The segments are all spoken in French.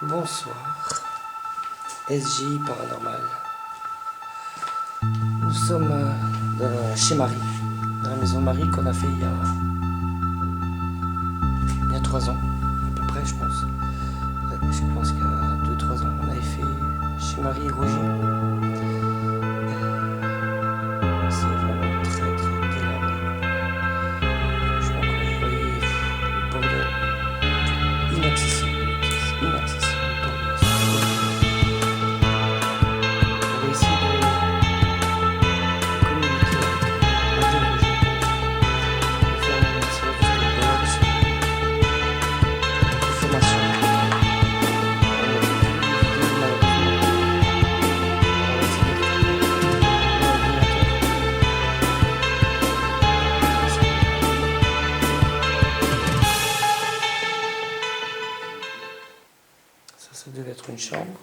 Bonsoir, SJ Paranormal. Nous sommes chez Marie, dans la maison de Marie qu'on a fait il y a 3 ans, à peu près, je pense. Je pense qu'il y a 2-3 ans, on avait fait chez Marie et Roger. C'est vraiment très très délabré. Je crois que vous voyez le bordel inaccessible. Inaccessible. On va essayer de communiquer avec Marie et Roger. On va faire une séance de boxe, de formation. Ça devait être une chambre.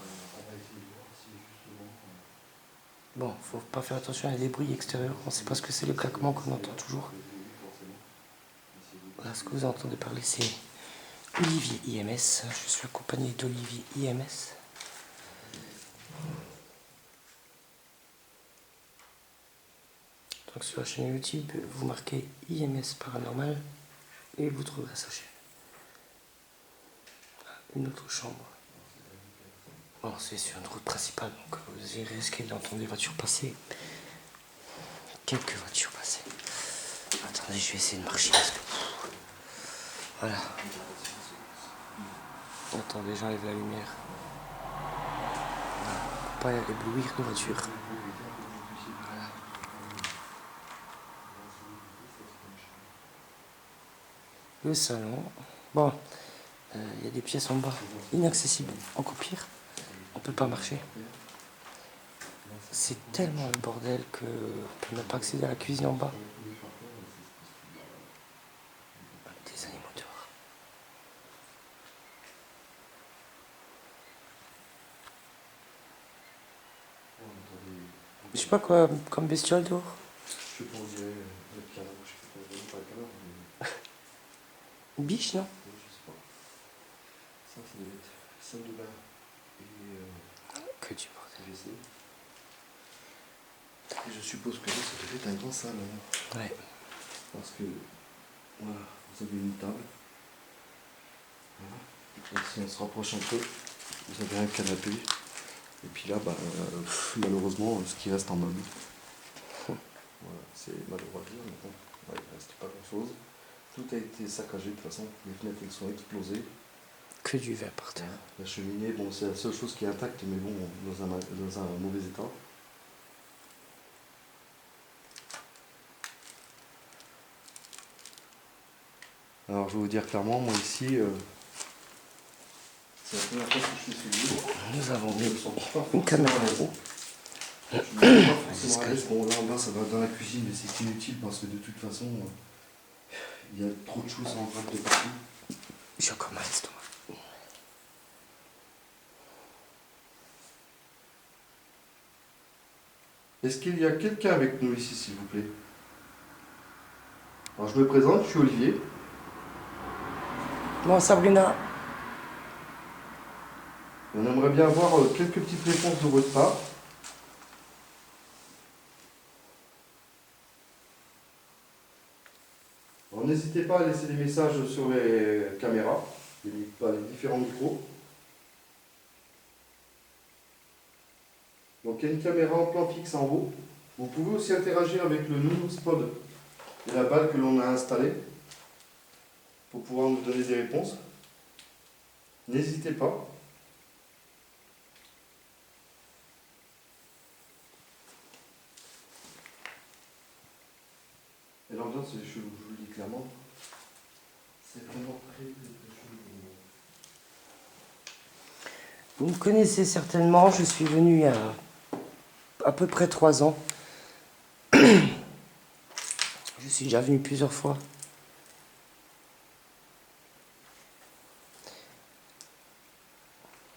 Bon, faut pas faire attention à des bruits extérieurs. On sait pas ce que c'est les claquements qu'on entend toujours. Voilà, ce que vous entendez parler, c'est Olivier IMS. Je suis accompagné d'Olivier IMS. Donc sur la chaîne YouTube, vous marquez IMS Paranormal et vous trouverez sa chaîne. Une autre chambre. Bon, c'est sur une route principale, donc vous risquez d'entendre des voitures passer. Quelques voitures passer. Attendez, je vais essayer de marcher parce que... Voilà. Attendez, j'enlève la lumière. Voilà. Pour pas éblouir nos voitures. Voilà. Le salon. Bon, il y a des pièces en bas inaccessibles. Encore pire, on peut pas marcher. C'est tellement le bordel que on peut même pas accéder à la cuisine en bas. Des animaux dehors. Je sais pas quoi comme bestiole dehors. Je pense que le canard, je sais pas le canard, mais... Une biche, non? Je sais pas. Ça devait être salle de bain et Que du bordel. WC. Et je suppose que là, ça devait être un grand salon. Ouais. Parce que, voilà, vous avez une table. Voilà. Et si on se rapproche un peu, vous avez un canapé. Et puis là, malheureusement, ce qui reste en meuble. Voilà, c'est malheureux à dire, mais bon, ouais, il ne reste pas grand-chose. Tout a été saccagé de toute façon, les fenêtres elles sont explosées. Que du verre par terre. La cheminée, bon, c'est la seule chose qui est intacte, mais bon, dans un mauvais état. Alors je vais vous dire clairement, moi ici, c'est la première fois que je suis suivi. Nous avons mis une une caméra. Je ne me sens pas forcément à l'aise. Bon, là en bas, ça va dans la cuisine, mais c'est inutile parce que de toute façon, il y a trop de choses en train de partout. J'ai encore mal à l'estomac. Est-ce qu'il y a quelqu'un avec nous ici, s'il vous plaît? Alors je me présente, je suis Olivier. Bon, Sabrina. On aimerait bien avoir quelques petites réponses de votre part. Alors n'hésitez pas à laisser des messages sur les caméras, les différents micros. Donc il y a une caméra en plan fixe en haut. Vous pouvez aussi interagir avec le Spod et la balle que l'on a installée pour pouvoir nous donner des réponses. N'hésitez pas. Et l'ambiance, je vous le dis clairement, c'est vraiment très chelou. Vous me connaissez certainement, je suis venu il y a à peu près 3 ans. Je suis déjà venu plusieurs fois.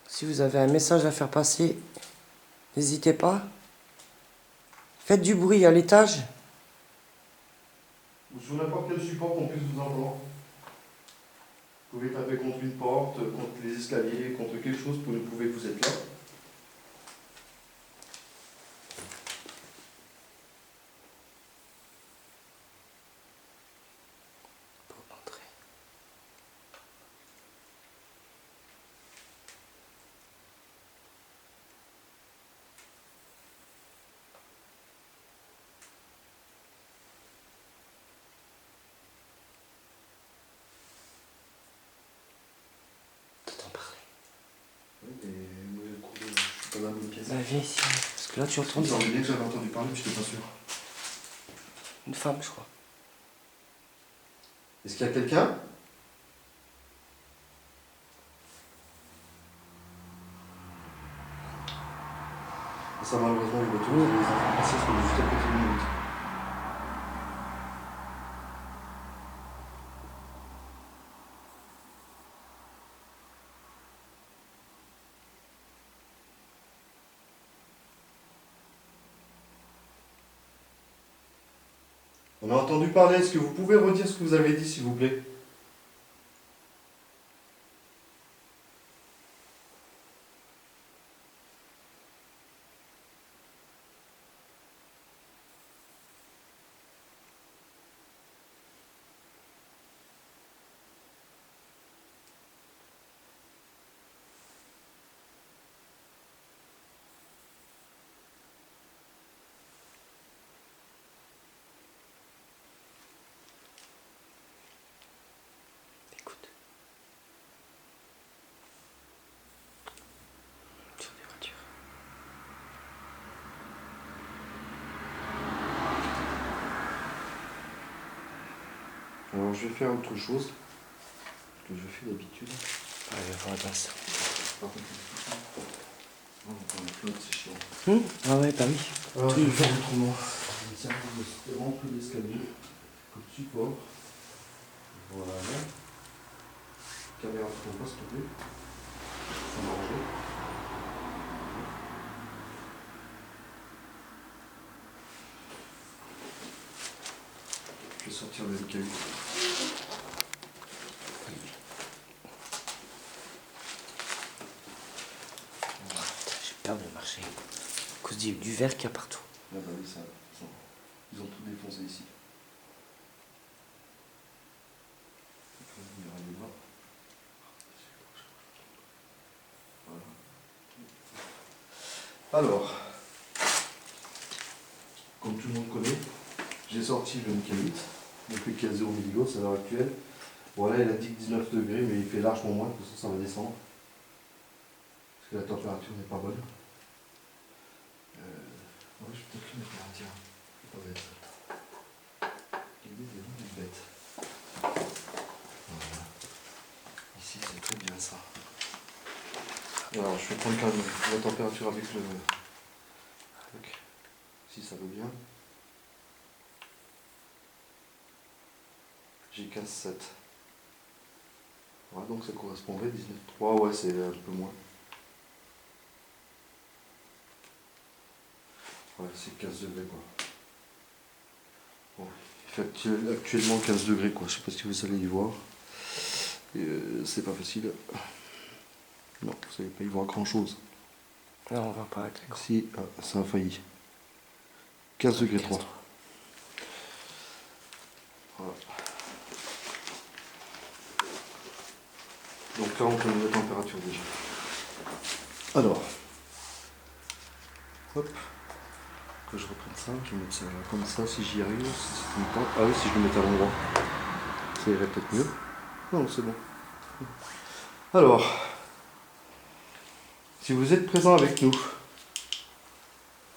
Si vous avez un message à faire passer, n'hésitez pas. Faites du bruit à l'étage. Ou sur n'importe quel support qu'on puisse vous entendre. Vous pouvez taper contre une porte, contre les escaliers, contre quelque chose pour nous prouver que vous êtes là. Pour entrer. T'entends parler. Oui, mais moi j'ai trouvé, je suis pas dans la bonne pièce. Bah viens ici, parce que là tu entends Il me semblait bien que j'avais entendu parler, mais je n'étais pas sûr. une femme, je crois. Est-ce qu'il y a quelqu'un? Ça malheureusement il retourne, les enfants passés sont juste à côté de nous. On a entendu parler, est-ce que vous pouvez redire ce que vous avez dit s'il vous plaît? Écoute. Sur des voitures. Alors je vais faire autre chose que je fais d'habitude. Ouais, je vais voir dans ça. Par contre, on va mettre l'autre, c'est chiant. Ah ouais, bah oui. Alors je vais faire autrement. Je vais servir de rampe d'escalier comme support. Voilà. Caméra de compas, s'il te plaît. Ça va ranger. Je vais sortir le caillou. J'ai peur de marcher. À cause du verre qu'il y a partout. Là, bah oui, ça, ils ont tout défoncé ici. Il y aura les bas. Voilà. Alors, comme tout le monde connaît, j'ai sorti le Nickel 8, depuis qu'il y a 0 milligauss à l'heure actuelle. Voilà, il indique 19 degrés, mais il fait largement moins, de toute façon ça va descendre. Parce que la température n'est pas bonne. Ouais, je vais peut-être le mettre là, tiens. C'est pas bête. Il est vraiment bête. Voilà. Ici, c'est très bien ça. Alors, je vais prendre quand même la température avec le... si ça veut bien. J'ai 15,7. Voilà, donc ça correspondrait 19,3. Ouais, c'est un peu moins. Ouais, c'est 15 degrés quoi. Bon, il fait actuellement 15 degrés quoi. Je sais pas si vous allez y voir. C'est pas facile. Non, vous n'allez pas y voir grand chose. Non, on va pas avec l'écran. Si, ça a failli. 15 degrés 3. Voilà. Donc là on connaît la température déjà. Alors, hop, que je reprenne ça, je vais mettre ça comme ça si j'y arrive. Si c'est tout le temps. Ah oui, si je le mettais à l'endroit, ça irait peut-être mieux. Non, c'est bon. Alors, si vous êtes présent avec nous,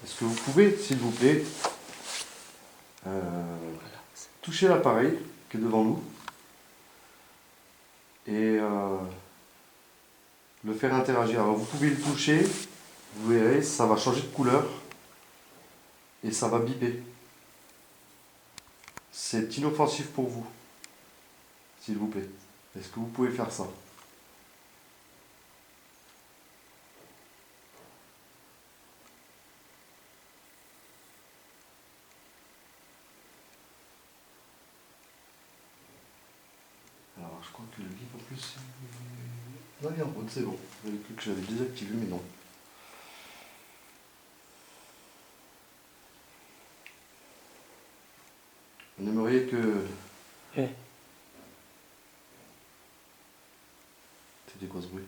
est-ce que vous pouvez, s'il vous plaît, toucher l'appareil qui est devant nous et le faire interagir. Alors vous pouvez le toucher, vous verrez, ça va changer de couleur et ça va biper. C'est inoffensif pour vous, s'il vous plaît. Est-ce que vous pouvez faire ça? Alors je crois que le livre en plus... Non, il est en route, c'est bon. J'avais cru que j'avais désactivé, mais non. On aimerait que... Eh, C'était quoi ce bruit?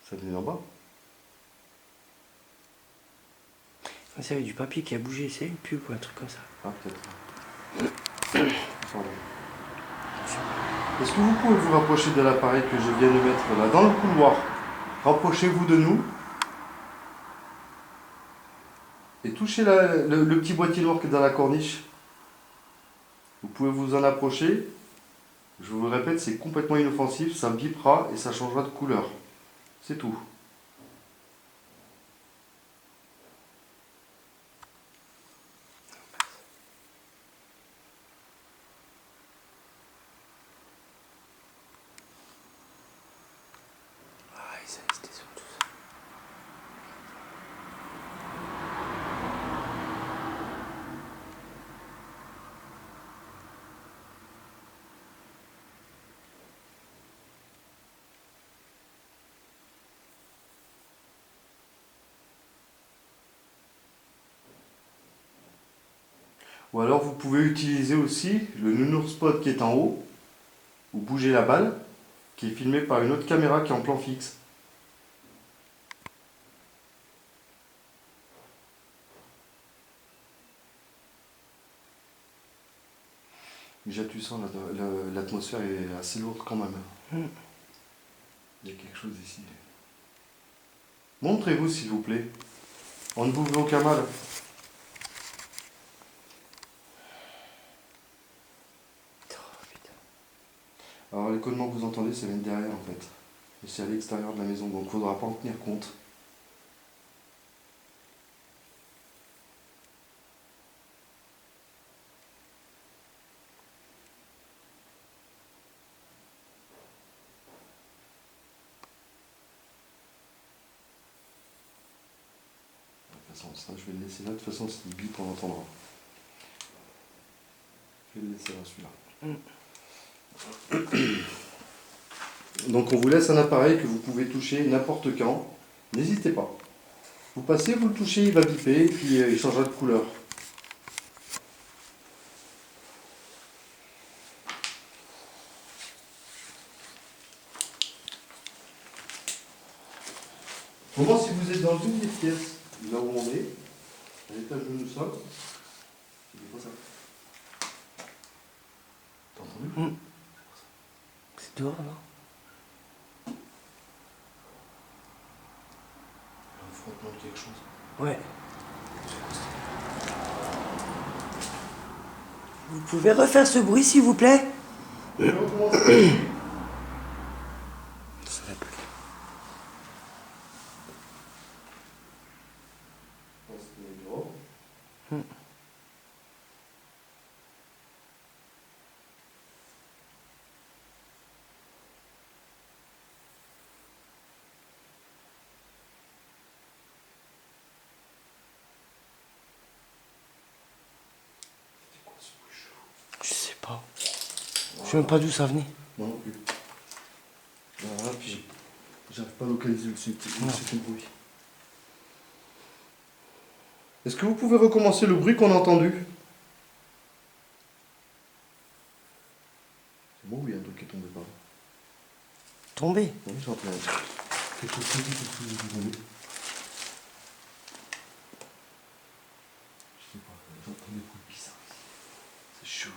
Ça venait d'en bas? ça avait du papier qui a bougé, c'est une pub ou un truc comme ça. Ah, peut-être. Pardon. Est-ce que vous pouvez vous rapprocher de l'appareil que je viens de mettre là, dans le couloir? Rapprochez-vous de nous. Et touchez le petit boîtier noir qui est dans la corniche. Vous pouvez vous en approcher. Je vous le répète, c'est complètement inoffensif. Ça bipera et ça changera de couleur. C'est tout. Ah, ils étaient sur tout ça. Ou alors vous pouvez utiliser aussi le nounours spot qui est en haut. Vous bougez la balle, qui est filmée par une autre caméra qui est en plan fixe. Déjà tu sens l'atmosphère est assez lourde quand même. Il y a quelque chose ici. Montrez-vous s'il vous plaît. On ne vous veut aucun mal. Oh, putain. Alors les collements que vous entendez, ça vient de derrière en fait. Et c'est à l'extérieur de la maison, donc il ne faudra pas en tenir compte. De toute façon, ça je vais le laisser là, de toute façon s'il bip on l'entendra. Je vais le laisser là celui-là. Donc on vous laisse un appareil que vous pouvez toucher n'importe quand. N'hésitez pas. Vous passez, vous le touchez, il va biper, et puis il changera de couleur. Comment si vous êtes dans une des pièces, là où on est, à l'étage où nous sommes, c'est quoi ça? T'as entendu? C'est dehors, non? Un frottement de quelque chose. Ouais. Vous pouvez refaire ce bruit, s'il vous plaît? Je vais recommencer. Ça va plus. Je pense qu'il est dehors. C'est quoi ce bruit chelou? Je sais pas. Je sais même pas d'où ça venait. Moi non plus. Voilà, puis j'arrive pas à localiser le bruit. Est-ce que vous pouvez recommencer le bruit qu'on a entendu? C'est bon ou il y a un truc qui est tombé par là? Tombé. Oui, j'ai entendu quelque chose qui est tombé. Je sais pas, j'entends des coups bizarres ici. C'est chaud.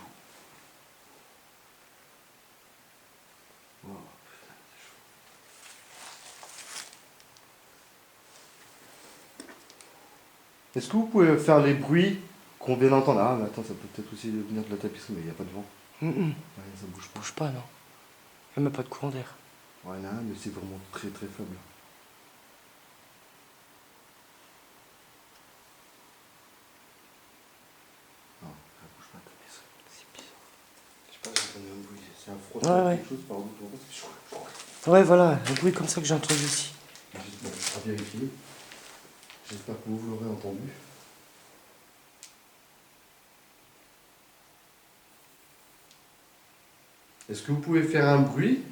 Oh, putain, c'est chaud. Est-ce que vous pouvez faire les bruits qu'on vient d'entendre? Ah, mais attends, ça peut peut-être aussi venir de la tapisserie, mais il n'y a pas de vent. Ouais, ça bouge pas. Bouge pas, non. Il n'y a même pas de courant d'air. Ouais, il y en a un, mais c'est vraiment très très faible. Non, ça bouge pas, la tapisserie. C'est bizarre. Je sais pas, j'ai entendu un bruit. C'est un frottement Ouais, de quelque chose par où c'est chaud. Ouais, voilà, un bruit comme ça que j'ai entendu aussi. Bon, à vérifier. J'espère que vous l'aurez entendu. Est-ce que vous pouvez faire un bruit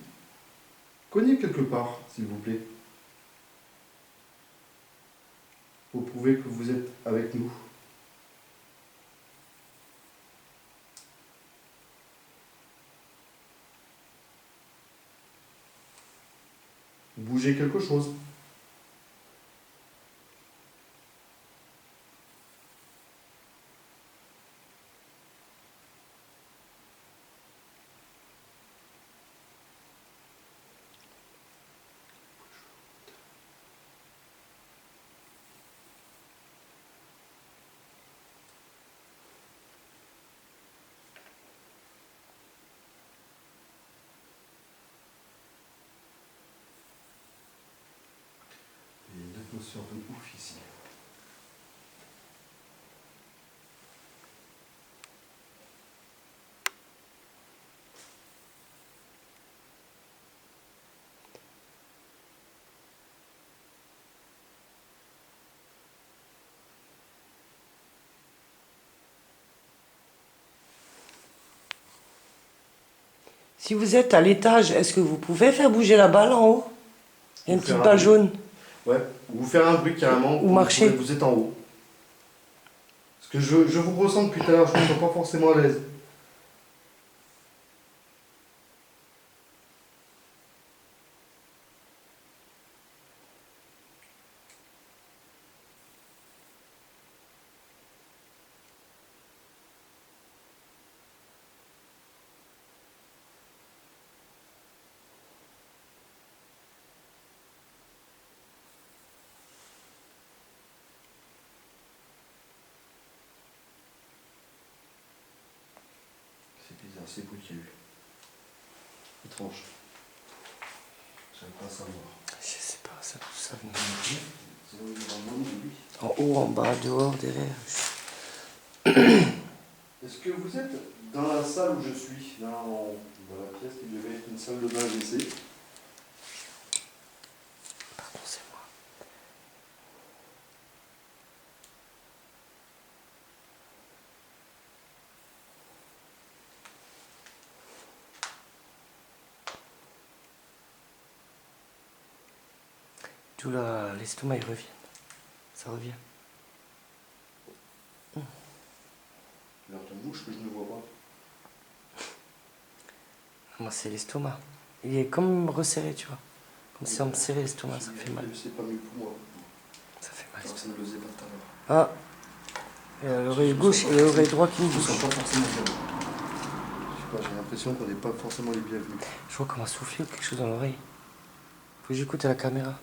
Cognez quelque part, s'il vous plaît. Pour prouver que vous êtes avec nous. Bougez quelque chose. Il y a une atmosphère de ouf ici. Si vous êtes à l'étage, est-ce que vous pouvez faire bouger la balle en haut? Il y a une Ou faire petite un balle bruit. jaune. Ouais, ou vous faire un bruit carrément. Ou marcher. Vous êtes en haut. Parce que je vous ressens depuis tout à l'heure, je ne me sens pas forcément à l'aise. C'est bizarre, c'est vous qui avez eu. Étrange. J'arrive pas à savoir. Je sais pas, ça tout ça. C'est là où il y a un monde, oui. En haut, en bas, dehors, derrière. Est-ce que vous êtes dans la salle où je suis, là, dans la pièce qui devait être une salle de bain WC? Pardon, c'est moi. Tout là, l'estomac, il revient. Ça revient. Vers ton bouche que je ne vois pas. Moi, c'est l'estomac. Il est comme resserré, tu vois. Comme si on me serrait l'estomac, ça fait mal. C'est pas mieux pour moi. Ça fait mal. Alors ça ne le faisait pas tout à l'heure. Ah, il y a l'oreille gauche et l'oreille droite qui me Je ne bouge. sens pas forcément bien. Je sais pas, j'ai l'impression qu'on n'est pas forcément les bienvenus. Je vois qu'on m'a soufflé ou quelque chose dans l'oreille. Faut que j'écoute à la caméra.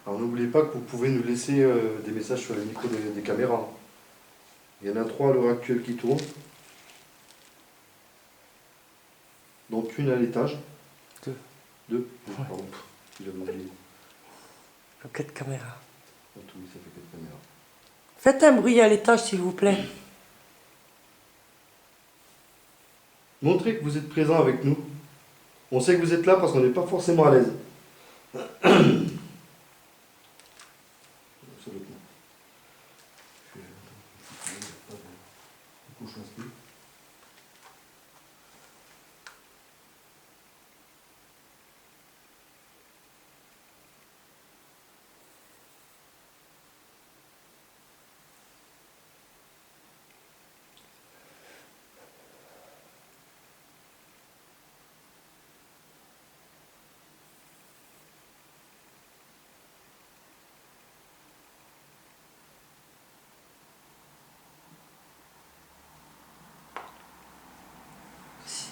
Alors n'oubliez pas que vous pouvez nous laisser des messages sur les micros des caméras. Il y en a 3 à l'heure actuelle qui tournent. Donc une à l'étage. 2. 2. Ouais. Pardon, j'avais oublié. 4 caméras. En tout, ça fait 4 caméras. Faites un bruit à l'étage, s'il vous plaît. Montrez que vous êtes présent avec nous. On sait que vous êtes là parce qu'on n'est pas forcément à l'aise. Absolument.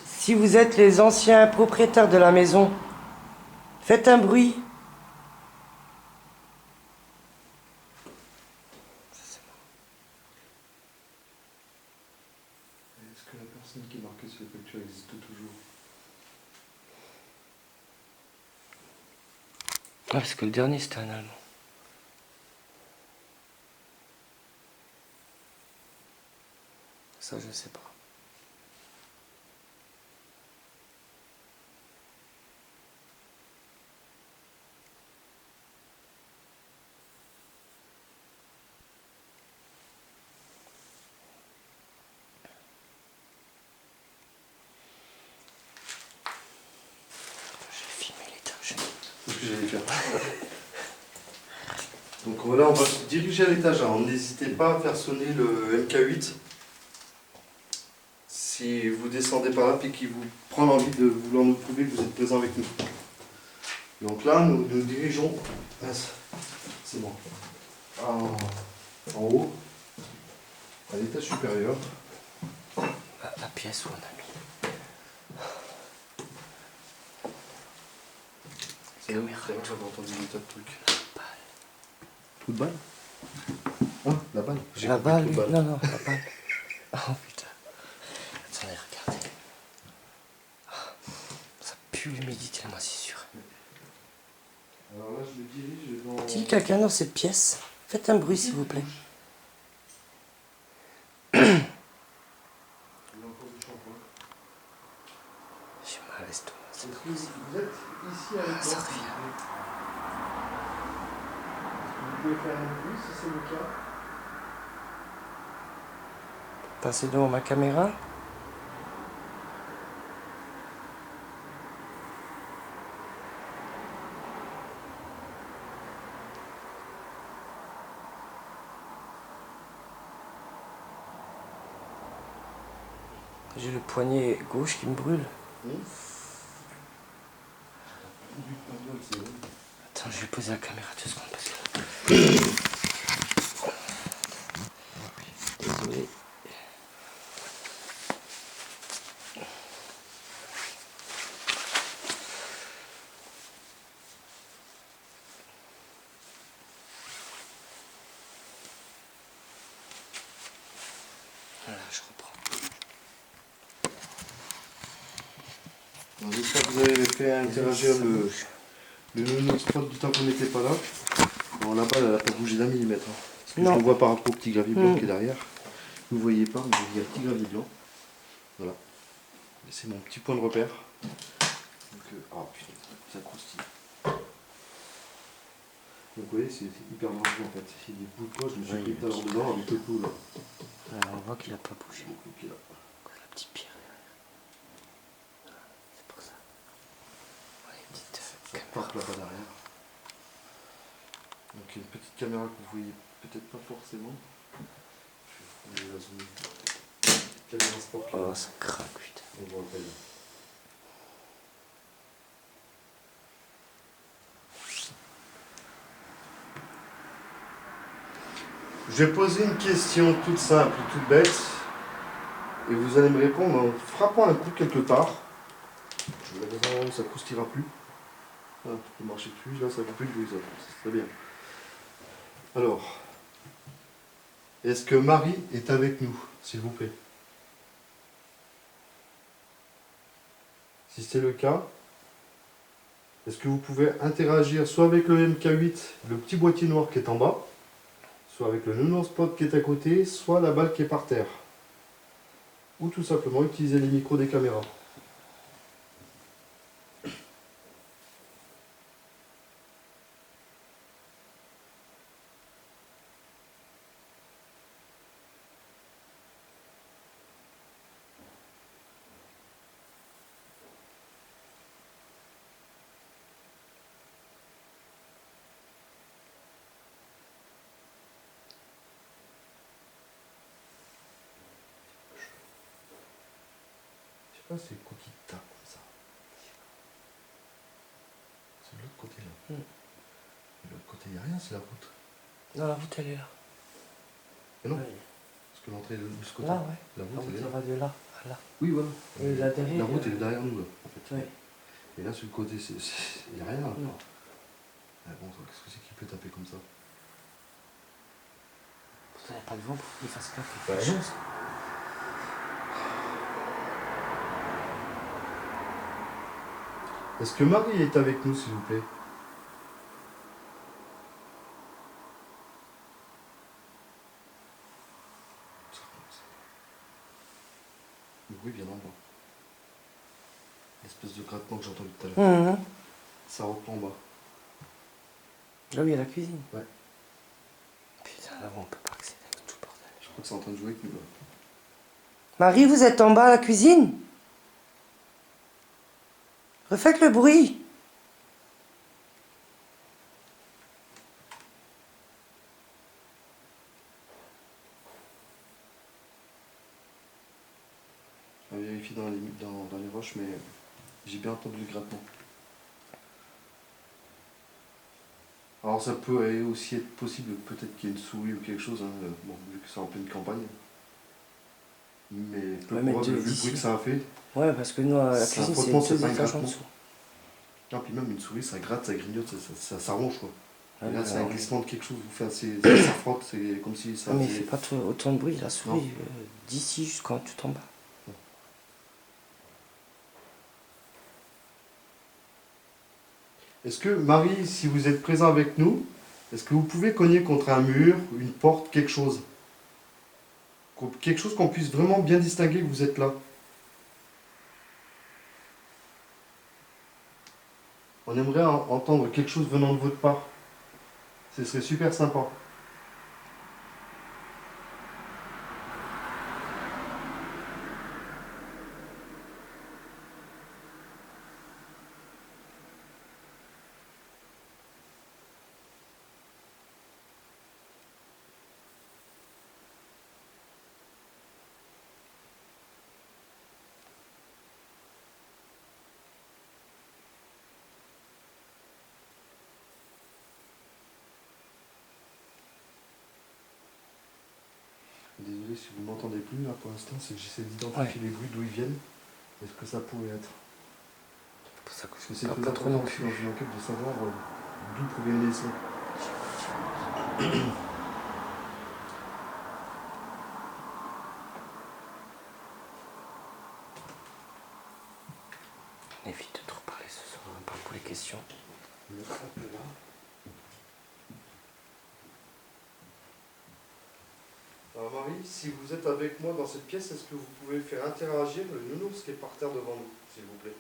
Si vous êtes les anciens propriétaires de la maison, faites un bruit. Est-ce que la personne qui est marquée sur la facture existe toujours? Ah, parce que le dernier, c'était un Allemand. Ça, je sais pas. C'est ce que j'allais faire. Donc voilà, on va se diriger à l'étage 1. N'hésitez pas à faire sonner le MK8 si vous descendez par là et qu'il vous prend l'envie de vouloir nous prouver que vous êtes présent avec nous. Donc là, nous nous dirigeons. C'est bon. En haut, à l'étage supérieur. La pièce où on a mis. C'est là que j'avais entendu des tas de trucs. Balle. Trou de balle? Ah, la balle. J'ai La compris, balle, trou de oui. Non, non, la balle. Oh putain. Attendez, regardez. Ah, ça pue l'humidité, moi, c'est sûr. Alors là, je me dirige dans... Est-il quelqu'un dans cette pièce? Faites un bruit, s'il vous plaît. J'ai mal à l'estomac. Est-ce que vous êtes ici avec moi? Ça revient. Vous pouvez faire un bruit si c'est le cas? Passez devant ma caméra. J'ai le poignet gauche qui me brûle. Attends, je vais poser la caméra 2 secondes parce que... Désolé. Voilà, je reprends. J'espère que vous avez fait interagir le nounours spot du temps qu'on n'était pas là. Bon, la balle, elle n'a pas bougé d'un millimètre. Hein. Parce que je le vois par rapport au petit gravier blanc qui est derrière. Vous ne voyez pas, mais il y a un petit gravier blanc. Voilà. C'est mon petit point de repère. Donc, ah putain, ça croustille. Donc vous voyez, c'est hyper dangereux en fait. Il y a des bouts de poche, je me suis pris tout à l'heure dedans avec le clou là. Alors, on voit qu'il n'a pas bougé. Le clou qui est là. La petite pierre derrière. C'est pour ça. Ouais, petite Ça part là-bas derrière. Donc il y a une petite caméra que vous voyez peut-être pas forcément. Je vais la zoomer. Caméra sport. Oh, ça craque, putain. On voit le rayon. Je vais poser une question toute simple, toute bête, et vous allez me répondre en frappant un coup quelque part. Je vais la mettre en haut, ça ne croustillera plus. Ah, tu peux marcher dessus, là ça ne fait plus de bruit, ça, c'est très bien. Alors, est-ce que Marie est avec nous, s'il vous plaît? Si c'est le cas, est-ce que vous pouvez interagir soit avec le MK8, le petit boîtier noir qui est en bas, soit avec le nounours spot qui est à côté, soit la balle qui est par terre. Ou tout simplement utiliser les micros des caméras. Je sais pas, c'est le côté de tape comme ça. C'est de l'autre côté là. De l'autre côté, il n'y a rien, c'est la route. Non, la route, elle est là. Et non, Oui. parce que l'entrée est de ce côté. Là, ouais. La La route, route, elle est elle là. va de là à là. Oui, voilà. Et là derrière. La route, elle est derrière nous là. En fait. Ouais. Et là, sur le côté, il n'y a rien là. Non. Ah bon, qu'est-ce que c'est qui peut taper comme ça? Pourtant, il n'y a pas de vent pour qu'il fasse quelque Bah chose. non. Est-ce que Marie est avec nous, s'il vous plaît? Le bruit vient d'en bas. L'espèce de grattement que j'ai entendu tout à l'heure. Ça reprend en bas. Là où il y a la cuisine. Ouais. Putain, là où on peut pas accéder avec tout le bordel. Je crois que c'est en train de jouer avec nous là. Marie, vous êtes en bas à la cuisine? Refaites le bruit. à vérifier dans les roches, mais j'ai bien entendu le grattement. Alors ça peut aussi être possible, peut-être qu'il y ait une souris ou quelque chose, hein, bon, vu que c'est en pleine campagne. Mais peu Ouais, mais probable, vu le bruit que ça a fait. Ouais, parce que nous, la C'est un cuisine, c'est frottement, c'est 2 pas un étages en grattement. dessous. Non, puis même une souris, ça gratte, ça grignote, ça ronge quoi. Ah, Et là, bah, c'est un ouais. glissement de quelque chose, ça frotte, c'est comme si ça Ah, mais il faisait. fait pas autant de bruit, la Non. souris, d'ici jusqu'en tout en bas. Est-ce que, Marie, si vous êtes présent avec nous, est-ce que vous pouvez cogner contre un mur, une porte, quelque chose? Quelque chose qu'on puisse vraiment bien distinguer que vous êtes là. On aimerait entendre quelque chose venant de votre part. Ce serait super sympa. Désolé si vous ne m'entendez plus là pour l'instant, c'est que j'essaie d'identifier les bruits d'où ils viennent. Est-ce que ça pourrait être? C'est pour ça que Parce que je c'est parle très pas trop non important aussi plus. dans une enquête de savoir d'où proviennent les sons. On évite de trop parler ce soir, on parle pour les questions. Alors Marie, si vous êtes avec moi dans cette pièce, est-ce que vous pouvez faire interagir le nounours qui est par terre devant nous, s'il vous plaît?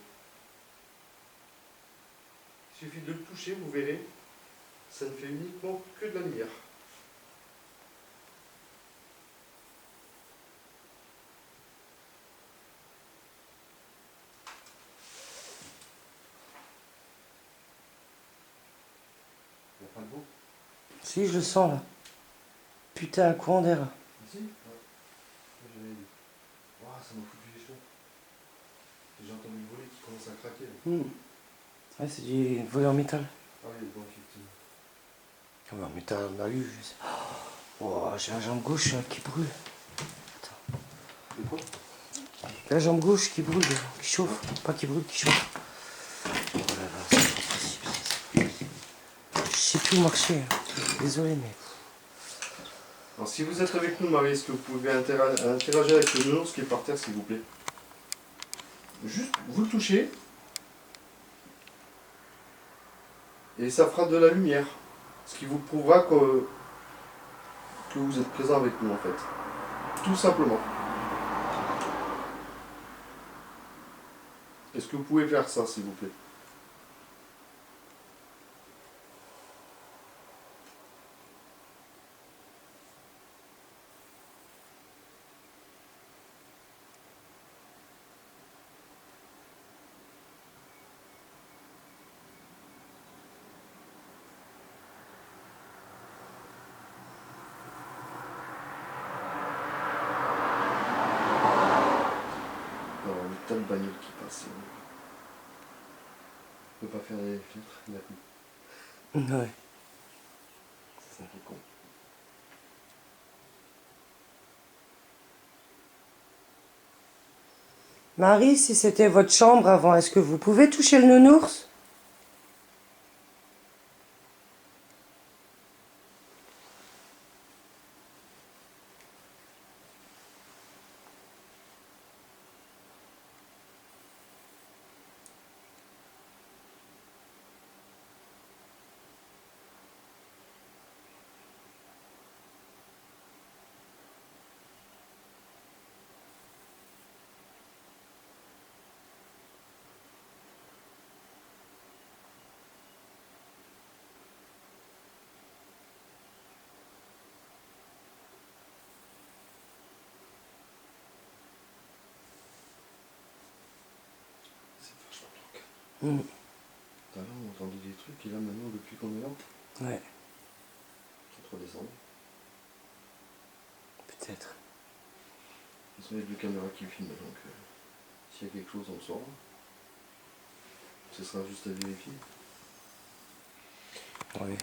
Il suffit de le toucher, vous verrez, ça ne fait uniquement que de la lumière. Il n'y a pas de beau. Si, je le sens là. Putain, un courant d'air là. Ici? Ouais. Ouah, ça m'a foutu les cheveux. J'ai entendu le volet qui commence à craquer. Là. Ouais, c'est du volet en métal. Ah oui, bon, effectivement. Ah, mais en métal, on a eu. Oh, j'ai la jambe gauche qui brûle. Attends. Et quoi? La jambe gauche qui brûle, qui chauffe. Pas qui brûle, qui chauffe. Oh là là, c'est pas possible. C'est pas possible. Je sais plus où marcher. Désolé, mais. Alors, si vous êtes avec nous, Marie, est-ce que vous pouvez interagir avec le nounours qui est par terre, s'il vous plaît? Juste, vous le touchez. Et ça fera de la lumière. Ce qui vous prouvera que vous êtes présent avec nous, en fait. Tout simplement. Est-ce que vous pouvez faire ça, s'il vous plaît? Alors, le tas de bagnole qui passe. On ne peut pas faire les filtres, il n'y a plus. Ouais. C'est ça qui est con. Marie, si c'était votre chambre avant, est-ce que vous pouvez toucher le nounours? C'est vachement glauque. Mm. Tout à l'heure, on entendait des trucs, et là, maintenant, depuis qu'on est là, Ouais, c'est redescendu. peut-être. Ce sont les deux caméras qui filment, donc... S'il y a quelque chose, on sort. Ce sera juste à vérifier. Oui.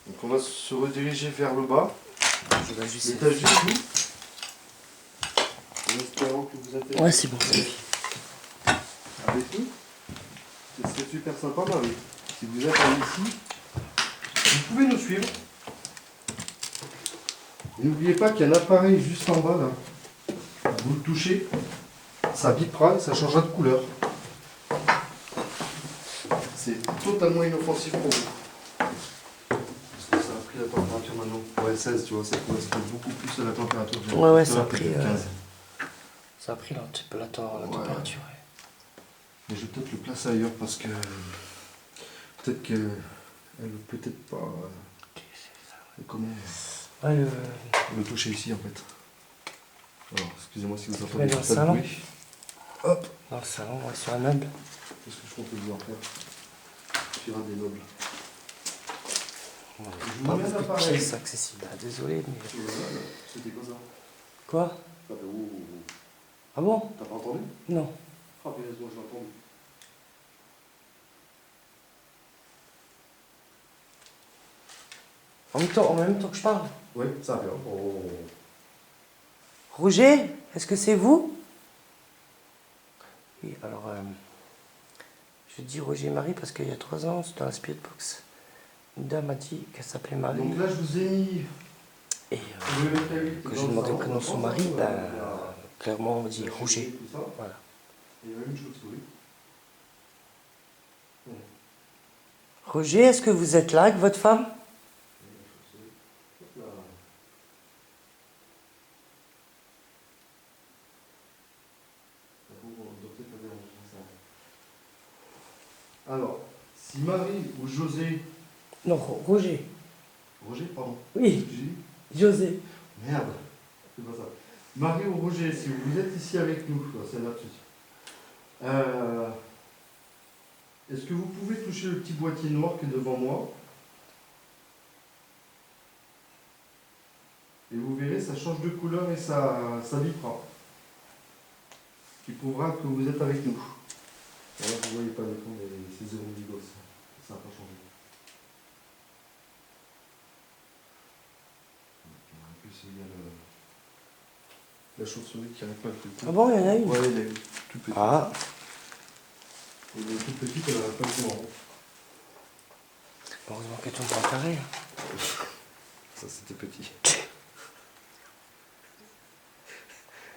Donc on va se rediriger vers le bas. Je vais juste... L'étage du dessous. En espérant que vous êtes Ouais, c'est bon, c'est bon. avec nous. Ce serait super sympa, Marie. Si vous êtes en ici, vous pouvez nous suivre. Et n'oubliez pas qu'il y a un appareil juste en bas là. Vous le touchez, ça bipera et ça changera de couleur. C'est totalement inoffensif pour vous. Parce que ça a pris la température maintenant. Ouais, 16, tu vois, ça correspond beaucoup plus à la température. Ouais, ça a pris... 15. Ça a pris un petit peu la température. Ouais. Mais je vais peut-être le placer ailleurs parce que peut-être qu'elle veut peut-être pas. Comment Ouais, le toucher ici en fait. Alors, excusez-moi si vous Mais entendez dans tout le ça de salon. bruit. Hop. Dans le salon, ouais, sur un meuble. Qu'est-ce que je compte vous en faire? Sur un des meubles. Ouais, Je pas vous mets beaucoup de l'appareil. pièces accessibles. Ah, désolé, mais... Sur le meuble, c'était quoi ça? Quoi? Ah bah, Ah bon? T'as pas entendu? Non. Ah, mais moi je l'ai entendu. En même temps que je parle. Oui, ça vient. Oh. Roger, est-ce que c'est vous? Oui, alors... je dis Roger et Marie parce qu'il y a 3 ans, dans la Spirit Box, une dame a dit qu'elle s'appelait Marie. Donc là, je vous ai mis. Et que j'ai demandé le prénom de son mari, clairement on dit Roger. Voilà. Il y a une chauve-souris. Roger, est-ce que vous êtes là avec votre femme? Alors, si Marie ou José. Non, Roger. Roger, pardon. Oui, J'ai dit José. Merde, c'est pas ça. Marie ou Roger, si vous êtes ici avec nous, c'est un lapsus. Est-ce que vous pouvez toucher le petit boîtier noir qui est devant moi? Et vous verrez, ça change de couleur et ça vibrera. Qui prouvera que vous êtes avec nous. Voilà, vous ne voyez pas le fond, mais c'est zéro bigos. Ça n'a pas changé. En plus, il y a la chauve-souris qui n'arrête pas de faire. Ah bon, il y en a une? Ouais, il y a une toute petite. Ah, Elle est toute petite, elle n'arrête pas de faire. heureusement qu'elle tombe pas carré. Ça, c'était petit.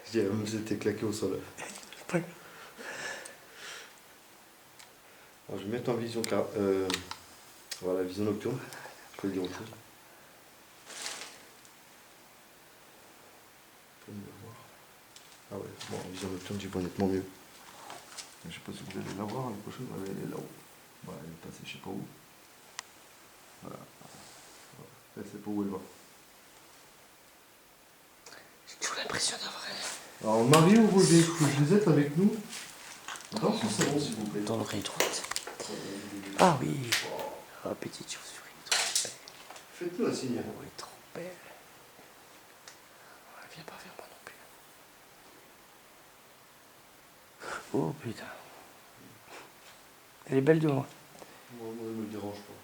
Je dirais même que c'était claqué au sol. Alors, je vais mettre en vision voilà, vision nocturne. Je peux le dire autre chose. Ah ouais, bon, en vision nocturne, j'y vois nettement mieux. Je sais pas si vous allez la voir, la prochaine, elle est là-haut. Voilà, elle est passée, je sais pas où. Voilà. Elle sait pas où elle va. J'ai toujours l'impression d'avoir Alors, Marie ou Roger, vous êtes avec nous? Dans son salon, s'il vous plaît. dans l'oreille droite. Ah oui. Ah, petite chauve-souris, trop belle. Faites-nous un signe. Oh, elle est trop belle. Elle vient pas vers moi non plus. Oh putain. Elle est belle de loin. Moi, elle me dérange pas.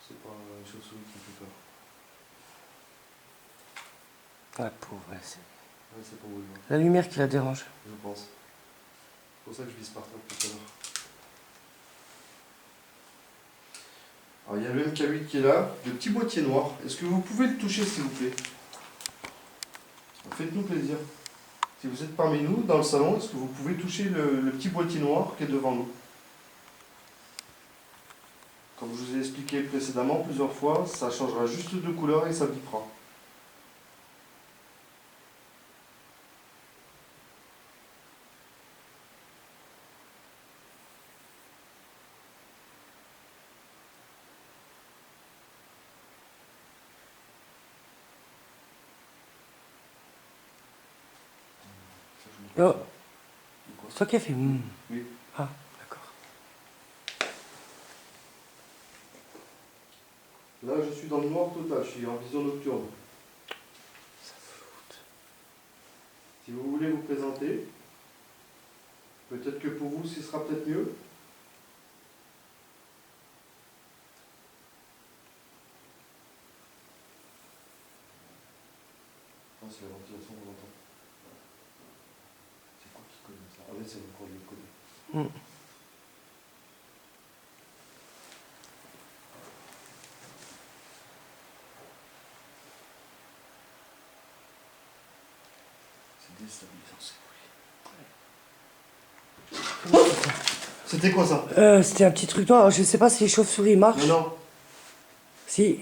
C'est pas une chauve-souris qui me fait peur. Ah pauvre, ouais, c'est... Ouais, c'est pas où elle va, La lumière qui la dérange. je pense. C'est pour ça que je vise par terre tout à l'heure. Alors, il y a le MK8 qui est là, le petit boîtier noir. Est-ce que vous pouvez le toucher, s'il vous plaît? Faites-nous plaisir. Si vous êtes parmi nous, dans le salon, est-ce que vous pouvez toucher le petit boîtier noir qui est devant nous? Comme je vous ai expliqué précédemment plusieurs fois, ça changera juste de couleur et ça bipera. Oh, c'est toi qui as fait Oui. Ah, d'accord. Là, je suis dans le noir total, je suis en vision nocturne. Ça fout. Si vous voulez vous présenter, Peut-être que pour vous, ce sera peut-être mieux. Ah, c'est la ventilation qu'on entend. C'est quoi qui colle ça? Ah oui, c'est encore le coller. Mm. C'est déstabilisant, c'est cool. C'était quoi ça? C'était un petit truc noir. Je sais pas si les chauves-souris marchent. Non, non. Si.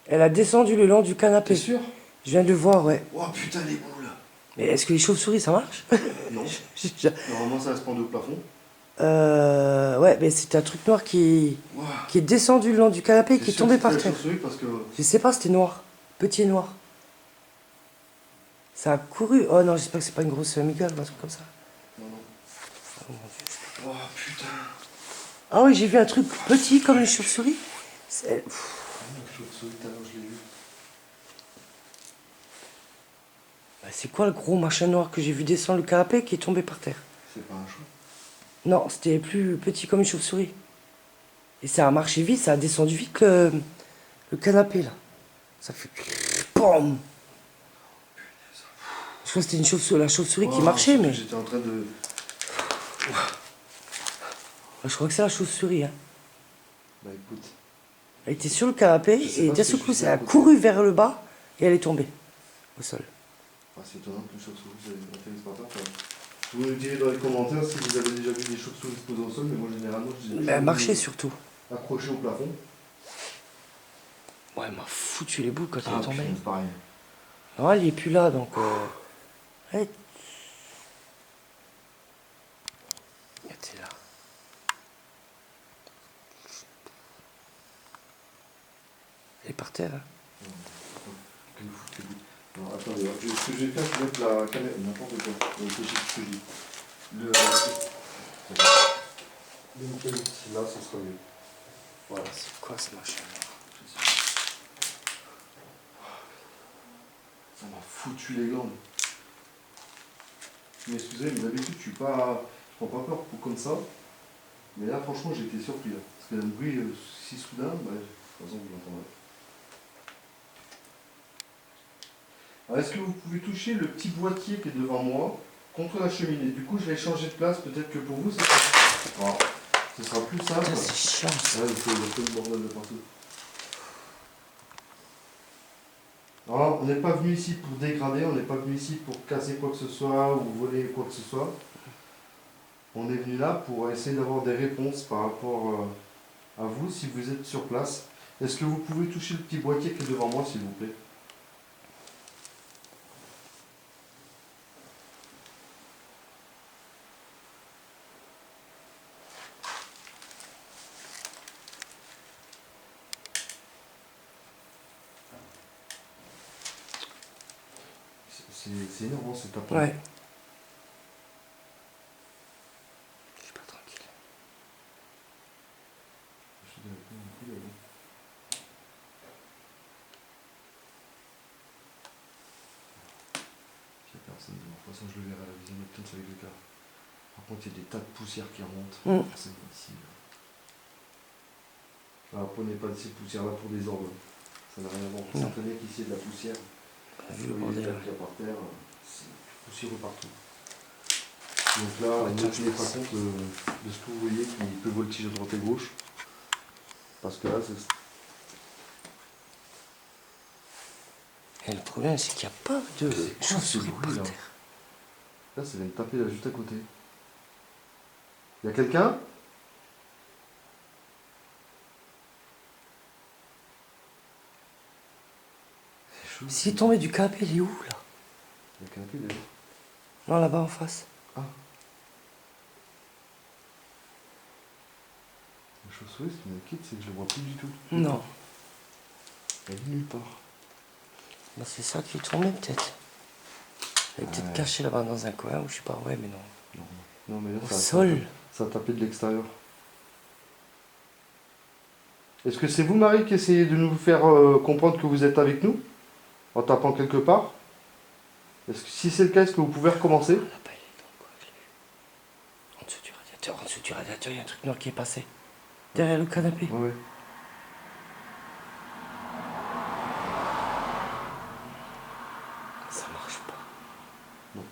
Elle a descendu le long du canapé. T'es sûr? Je viens de le voir, ouais. Oh putain, les boules. Mais est-ce que les chauves-souris, ça marche? Non. Normalement, ça se prend au plafond. Ouais, mais c'était un truc noir Wow. qui est descendu le long du canapé et qui est tombé par terre. Parce que... Je sais pas, c'était noir. Petit et noir. Ça a couru. Oh non, j'espère que c'est pas une grosse migale ou un truc comme ça. Non, non. Oh mon Dieu. Oh putain. Ah oui, j'ai vu un truc petit comme une chauve-souris. Ah, une chauve-souris, tout à l'heure, je l'ai vu. Bah, c'est quoi le gros machin noir que j'ai vu descendre le canapé qui est tombé par terre? C'est pas un chou. Non, c'était plus petit comme une chauve-souris. Et ça a marché vite, ça a descendu vite le canapé là. Ça fait... BAM! Je crois que c'était une chauve-souris, la chauve-souris qui marchait, mais... J'étais en train de... Je crois que c'est la chauve-souris, hein. Bah écoute. Elle était sur le canapé sais et pas d'un si seul je coup, suis elle à a côté. couru vers le bas et elle est tombée au sol. Ah, c'est étonnant que les chauves-souris, c'est un télésporteur. Vous nous direz dans les commentaires si vous avez déjà vu des chauves-souris se poser au sol, mais moi généralement je les ai Elle marchait surtout. accrochées au plafond. Ouais, elle m'a foutu les boules quand elle est tombée. C'est pareil. Non, elle est plus là, donc... Elle était là. Elle est par terre, hein. Que vous foutez vous. Alors attendez, ce que je vais faire, c'est mettre la caméra. N'importe quoi. Ce que je dis. Là, ce sera mieux. Voilà. C'est quoi ce machin? Ça m'a foutu les glandes. Mais excusez, mais d'habitude, je prends pas peur pour comme ça. Mais là, franchement, j'ai été surpris. Là. Parce qu'il y a un bruit si soudain, bah, de toute façon, vous l'entendrez. Alors, est-ce que vous pouvez toucher le petit boîtier qui est devant moi contre la cheminée? Du coup, je vais changer de place. Peut-être que pour vous, ce sera plus simple. Putain, c'est chiant ça. Ouais, il faut le bordel de partout. Alors, on n'est pas venu ici pour dégrader, on n'est pas venu ici pour casser quoi que ce soit ou voler quoi que ce soit. On est venu là pour essayer d'avoir des réponses par rapport à vous, si vous êtes sur place. Est-ce que vous pouvez toucher le petit boîtier qui est devant moi, s'il vous plaît? C'est énorme, c'est tapant. Ouais. Je suis pas tranquille. Personne, de toute façon, je le verrai à la vision nocturne avec le gars. Par contre, il y a des tas de poussière qui remontent. C'est ici. Alors, prenez pas de ces poussières-là pour des ordres. Ça n'a rien à voir. Vous comprenez qu'ici, il y a de la poussière. Vu le bordel. Qu'il y a par terre, c'est poussiéreux partout. Donc là, ne tenez pas compte de ce que vous voyez qui peut voltiger à droite et gauche. Parce que là, c'est... Et le problème, c'est qu'il n'y a pas de chauve-souris par là? terre. Là, ça vient de taper là, juste à côté. Il y a quelqu'un? S'il est tombé du canapé, il est où là? Il y a canapé déjà. Non, là-bas en face. Ah. La chauve-souris, ce qui m'inquiète, c'est que je ne le vois plus du tout. Non. Elle est nulle part. Bah, c'est ça qui est tombé peut-être. Elle est peut-être cachée là-bas dans un coin ou je sais pas, ouais, mais non. Non, mais là, Au sol. Ça a tapé de l'extérieur. Est-ce que c'est vous, Marie, qui essayez de nous faire comprendre que vous êtes avec nous? En tapant quelque part? Est-ce que si c'est le cas, est-ce que vous pouvez recommencer? Là-bas, il est dans le coin, je l'ai vu. dessous du radiateur, il y a un truc noir qui est passé. Derrière le canapé. Ouais, ouais. Ça marche pas. Non.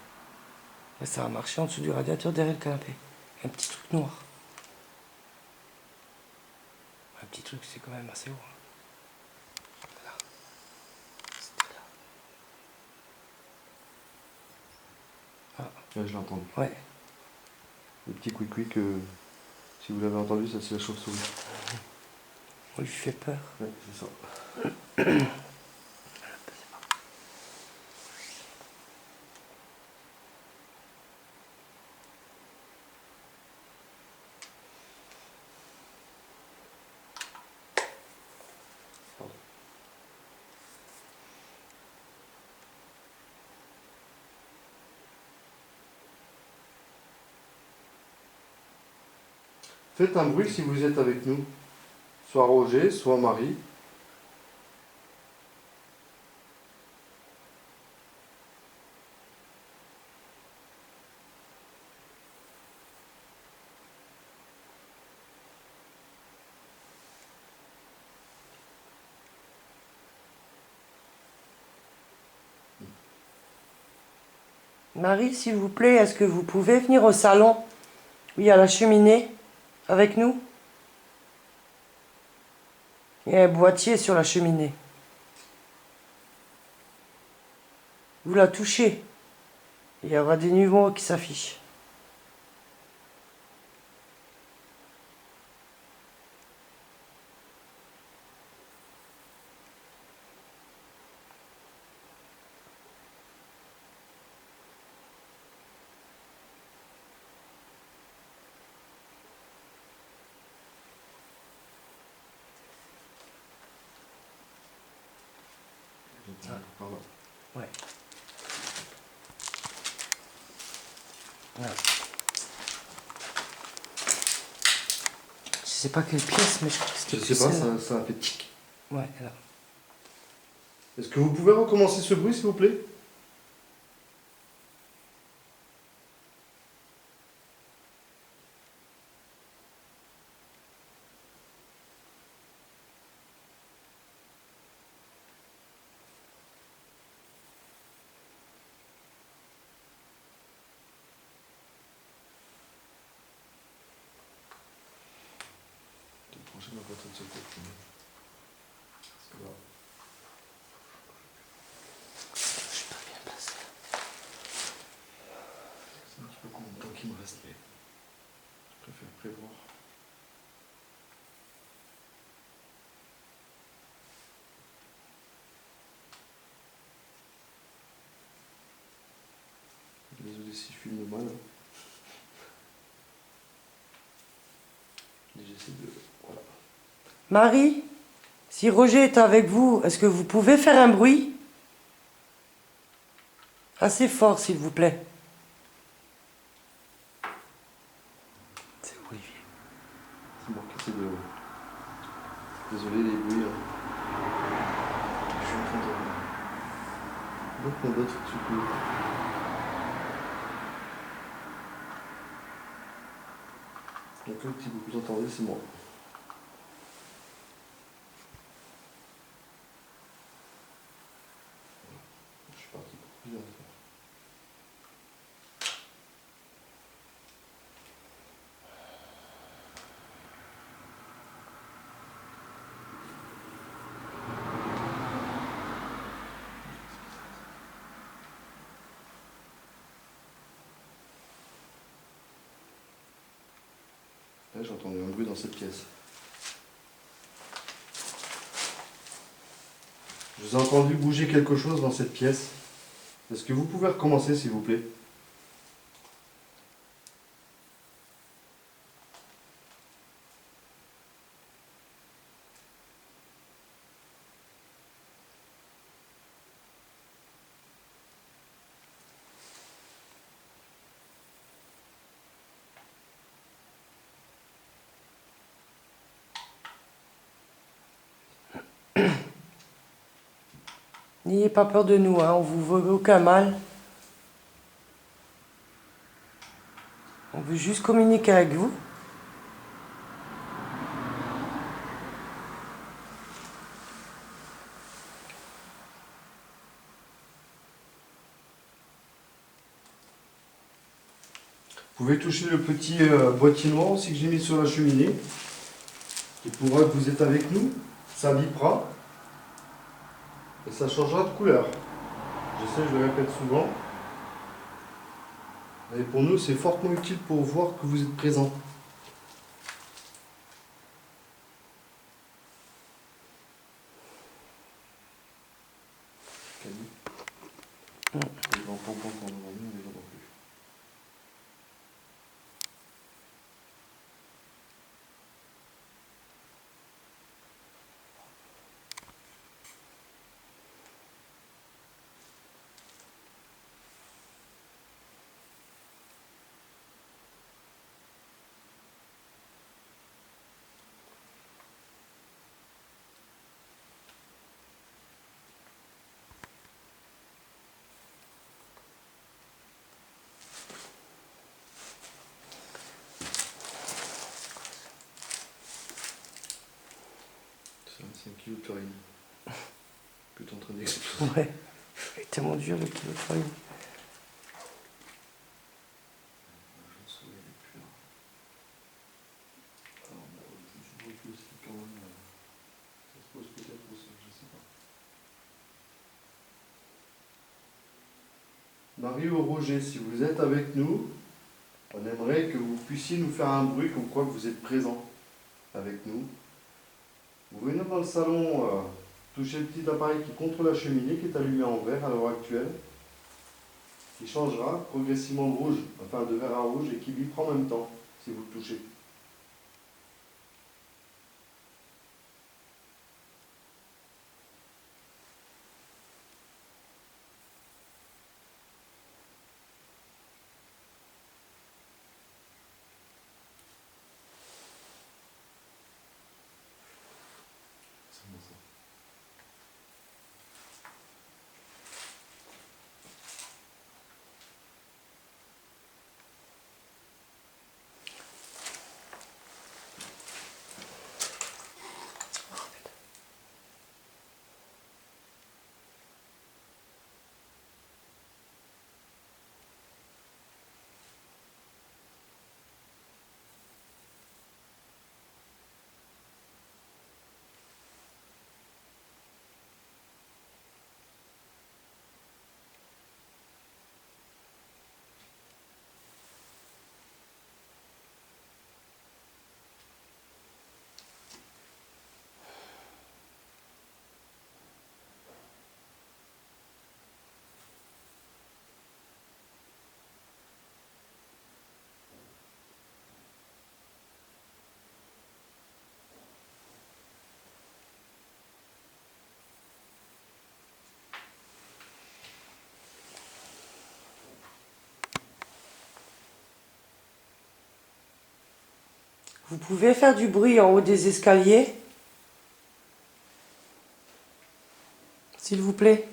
Mais ça a marché en dessous du radiateur, derrière le canapé. Un petit truc noir. Un petit truc, c'est quand même assez haut. Là. C'était là. Ouais, je l'ai entendu. Ouais. Le petit quick si vous l'avez entendu, ça c'est la chauve-souris. On lui fait peur. Ouais, c'est ça. Pardon. Faites un bruit si vous êtes avec nous. Soit Roger, soit Marie. Marie, s'il vous plaît, est-ce que vous pouvez venir au salon? Oui, à la cheminée, avec nous. Il y a un boîtier sur la cheminée. Vous la touchez. Il y aura des numéros qui s'affichent. Par là. Ouais. Voilà. Je sais pas quelle pièce, mais je crois que c'était Je plus sais pas, celle-là. ça a fait tic. Ouais, là. Est-ce que vous pouvez recommencer ce bruit, s'il vous plaît? Branchez ma boîte de ce côté. Parce que là, Je suis pas bien placé. c'est un petit peu combien de temps qu'il me reste, mais je préfère prévoir. Désolé si je filme mal. Et j'essaie de. Voilà. Marie, si Roger est avec vous, est-ce que vous pouvez faire un bruit? Assez fort, s'il vous plaît. C'est Olivier. C'est moi qui essaie de. Désolé les bruits. Je suis en train de. Donc on doit tout de suite. Donc le petit bout que vous entendez, c'est moi. Je suis parti pour plusieurs fois. Là, j'ai entendu un bruit dans cette pièce. Je vous ai entendu bouger quelque chose dans cette pièce. Est-ce que vous pouvez recommencer, s'il vous plaît? N'ayez pas peur de nous, hein, on vous veut aucun mal. On veut juste communiquer avec vous. pouvez toucher le petit boîtier noir aussi que j'ai mis sur la cheminée. Qui pourra que vous êtes avec nous. Ça bipera. Et ça changera de couleur. Je sais, je le répète souvent. Et pour nous, c'est fortement utile pour voir que vous êtes présent. Les enfants qu'on a dormi, on les entend plus. C'est un kilo de farine. Plutôt en train d'exploser. Ouais. Il est tellement dur le kilo de farine. Je me souviens plus. Alors, je vois que aussi quand même. Ça se pose peut-être au sol, je sais pas. Marie ou Roger, si vous êtes avec nous, on aimerait que vous puissiez nous faire un bruit comme quoi vous êtes présent avec nous. Vous venez dans le salon toucher le petit appareil qui est contre la cheminée, qui est allumé en vert à l'heure actuelle, qui changera progressivement de rouge, enfin de vert à rouge, et qui vibre en même temps, si vous le touchez. C'est bon ça. Vous pouvez faire du bruit en haut des escaliers, s'il vous plaît?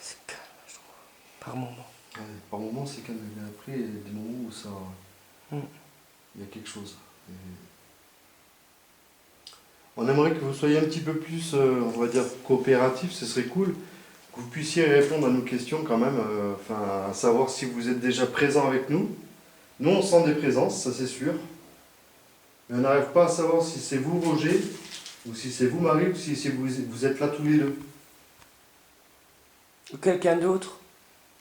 C'est calme, je trouve, par moment. Ouais, par moments c'est calme, mais après il y a des moments où ça. Il y a quelque chose. Et on aimerait que vous soyez un petit peu plus, on va dire, coopératif, ce serait cool. Que vous puissiez répondre à nos questions quand même, enfin, à savoir si vous êtes déjà présent avec nous. Nous, on sent des présences, ça c'est sûr. Mais on n'arrive pas à savoir si c'est vous, Roger, ou si c'est vous, Marie, ou si vous êtes là tous les deux. Ou quelqu'un d'autre?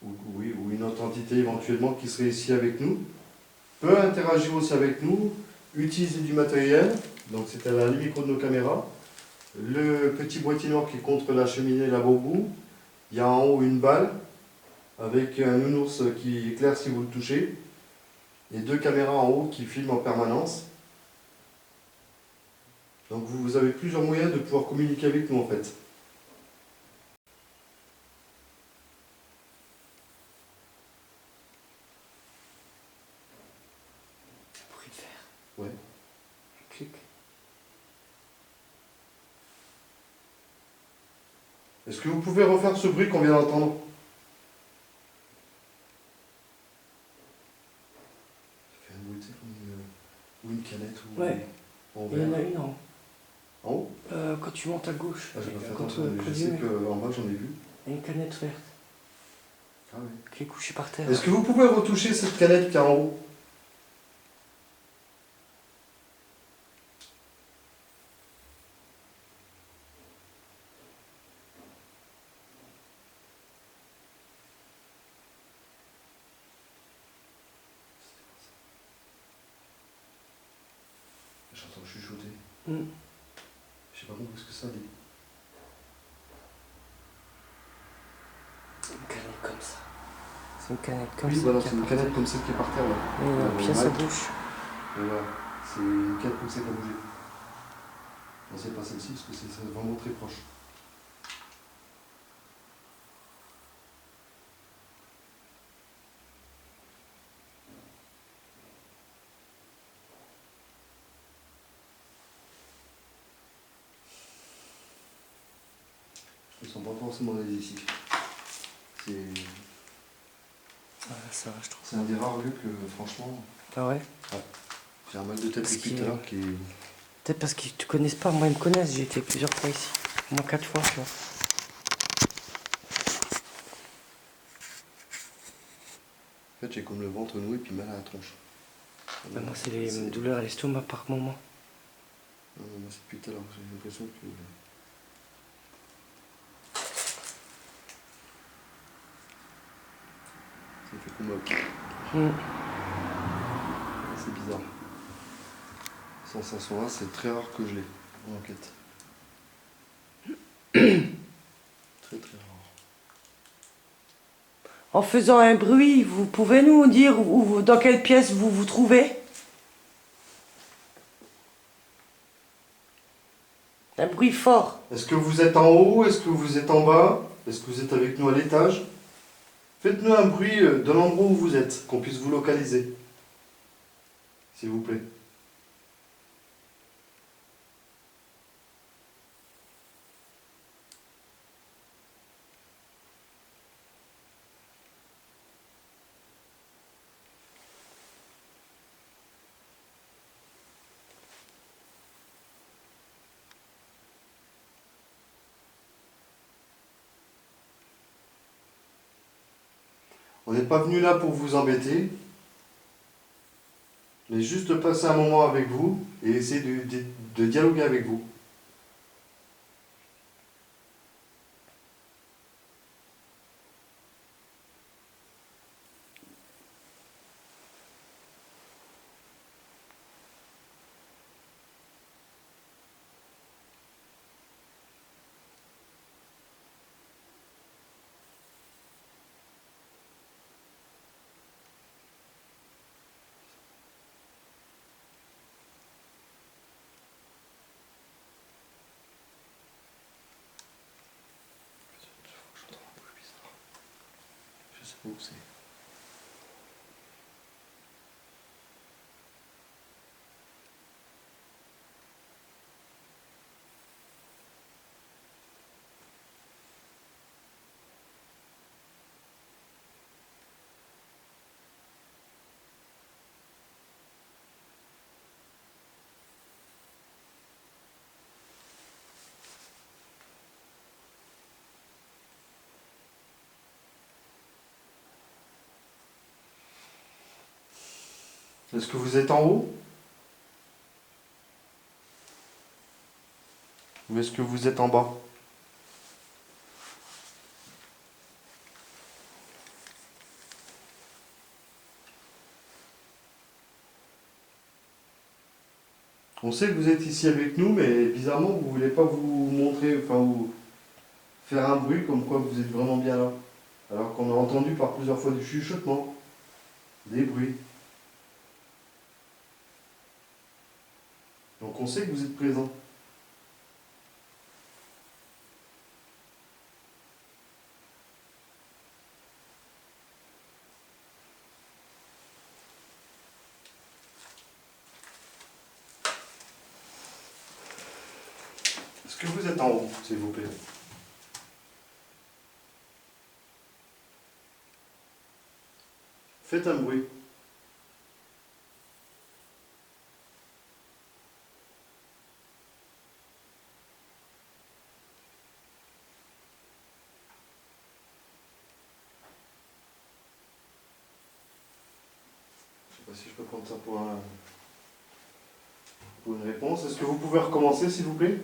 Oui, ou une autre entité éventuellement qui serait ici avec nous. Peut interagir aussi avec nous, utiliser du matériel. Donc c'était la micro de nos caméras. Le petit boîtier noir qui est contre la cheminée là-bas au bout. Il y a en haut une balle avec un nounours qui éclaire si vous le touchez. Et deux caméras en haut qui filment en permanence. Donc vous avez plusieurs moyens de pouvoir communiquer avec nous en fait. Est-ce que vous pouvez refaire ce bruit qu'on vient d'entendre? Ça fait un bruit, tu sais, comme une canette ou Ouais. en Il y en verre. a une en haut. quand tu montes à gauche. Ah, j'ai pas fait Contre attention, mais je sais qu'en bas j'en ai vu. Il y a une canette verte Ah oui. qui est couchée par terre. Est-ce que vous pouvez retoucher cette canette qui est en haut? J'entends chuchoter. Je sais pas compris ce que ça dit. Une canette comme ça. C'est une canette comme Oui, ça. voilà, c'est une canette comme celle qui est par terre là. Et une pièce à bouche. Et voilà, c'est une canette comme ça qui a bougé. Non, c'est pas celle-ci parce que c'est vraiment très proche. Je me sens pas forcément d'aller ici. C'est Ça va, je trouve. un des rares lieux que franchement. Ah ouais? J'ai un mal de tête depuis tout à l'heure qui est. Peut-être parce qu'ils te connaissent pas. Moi, ils me connaissent. J'ai été plusieurs fois ici. Au moins 4 fois, tu vois. En fait, j'ai comme le ventre noué et puis mal à la tronche. Moi, c'est les douleurs à l'estomac par moment. Non, moi, c'est depuis tout à l'heure. J'ai l'impression que. Ça me fait comme. C'est bizarre. Cette sensation-là, c'est très rare que je l'ai en enquête. Très très rare. En faisant un bruit, vous pouvez nous dire dans quelle pièce vous vous trouvez? Un bruit fort. Est-ce que vous êtes en haut? Est-ce que vous êtes en bas? Est-ce que vous êtes avec nous à l'étage? Faites-nous un bruit de l'endroit où vous êtes, qu'on puisse vous localiser. S'il vous plaît. On n'est pas venu là pour vous embêter, mais juste passer un moment avec vous et essayer de dialoguer avec vous. J'entends un bruit bizarre. Je sais pas où c'est. Est-ce que vous êtes en haut? Ou est-ce que vous êtes en bas? On sait que vous êtes ici avec nous, mais bizarrement, vous ne voulez pas vous montrer, enfin, vous faire un bruit comme quoi vous êtes vraiment bien là. Alors qu'on a entendu par plusieurs fois du chuchotement, des bruits. Donc on sait que vous êtes présent. Est-ce que vous êtes en haut, s'il vous plaît? Faites un bruit. Je sais pas si je peux prendre ça pour une réponse. Est-ce que vous pouvez recommencer, s'il vous plaît?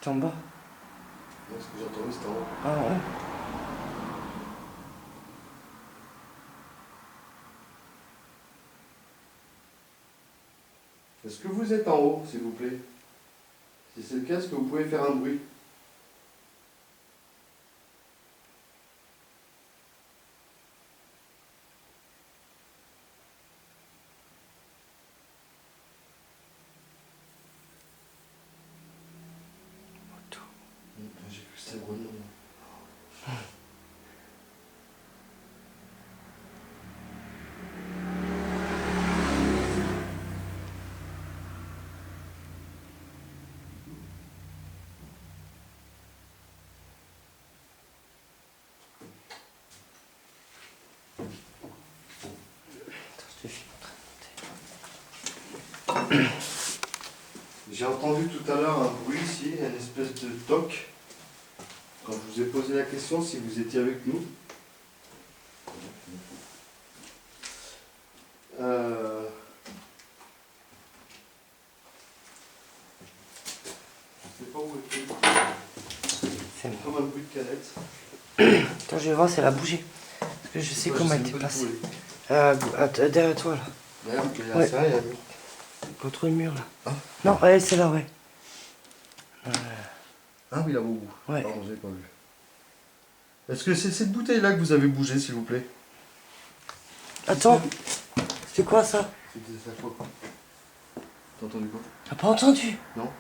C'est en bas. Non, ce que j'ai entendu, c'était en haut. Ah ouais. Est-ce que vous êtes en haut, s'il vous plaît? Si c'est le cas, est-ce que vous pouvez faire un bruit? Moto. J'ai cru que c'était Renault. Attends, je te filme en train de monter. J'ai entendu tout à l'heure un bruit ici, une espèce de toc. Quand je vous ai posé la question si vous étiez avec nous. Je sais pas où est-il. C'est bon. Comme un bruit de canette. Attends, je vais voir si elle a bougé. Parce que je sais comment elle était placée. Derrière toi là. Derrière, il y a Ouais. ça, il y a l'autre. Contre le mur là. Ah. Non, ouais, c'est là, ouais. Ah oui, là, vous. Ouais. Pardon, j'ai pas vu. Est-ce que c'est cette bouteille-là que vous avez bougé, s'il vous plaît? Attends. C'est quoi ça? C'était ça quoi? T'as entendu quoi? T'as pas entendu? Non?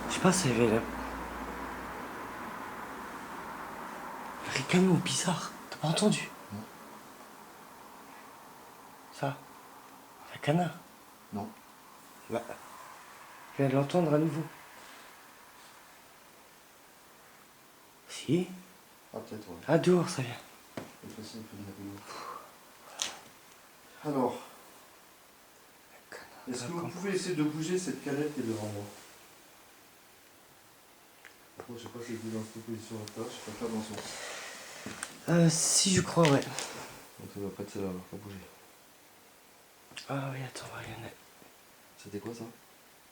Je sais pas, c'est le ricanement bizarre. T'as pas entendu? Non. Ça? Un canard? Non. Bah. Je viens de l'entendre à nouveau. Si? Ah, peut-être, ouais. Ah, dehors, ça vient. C'est facile, on peut venir dehors. Alors, est-ce que vous pouvez essayer de bouger cette canette qui est devant moi? Bon, je sais pas si c'est dans cette position-là, je peux faire attention. Si, je crois, ouais. Donc ça doit pas être celle-là, alors, faut bouger. Ah oui, attends, regarde. C'était quoi ça?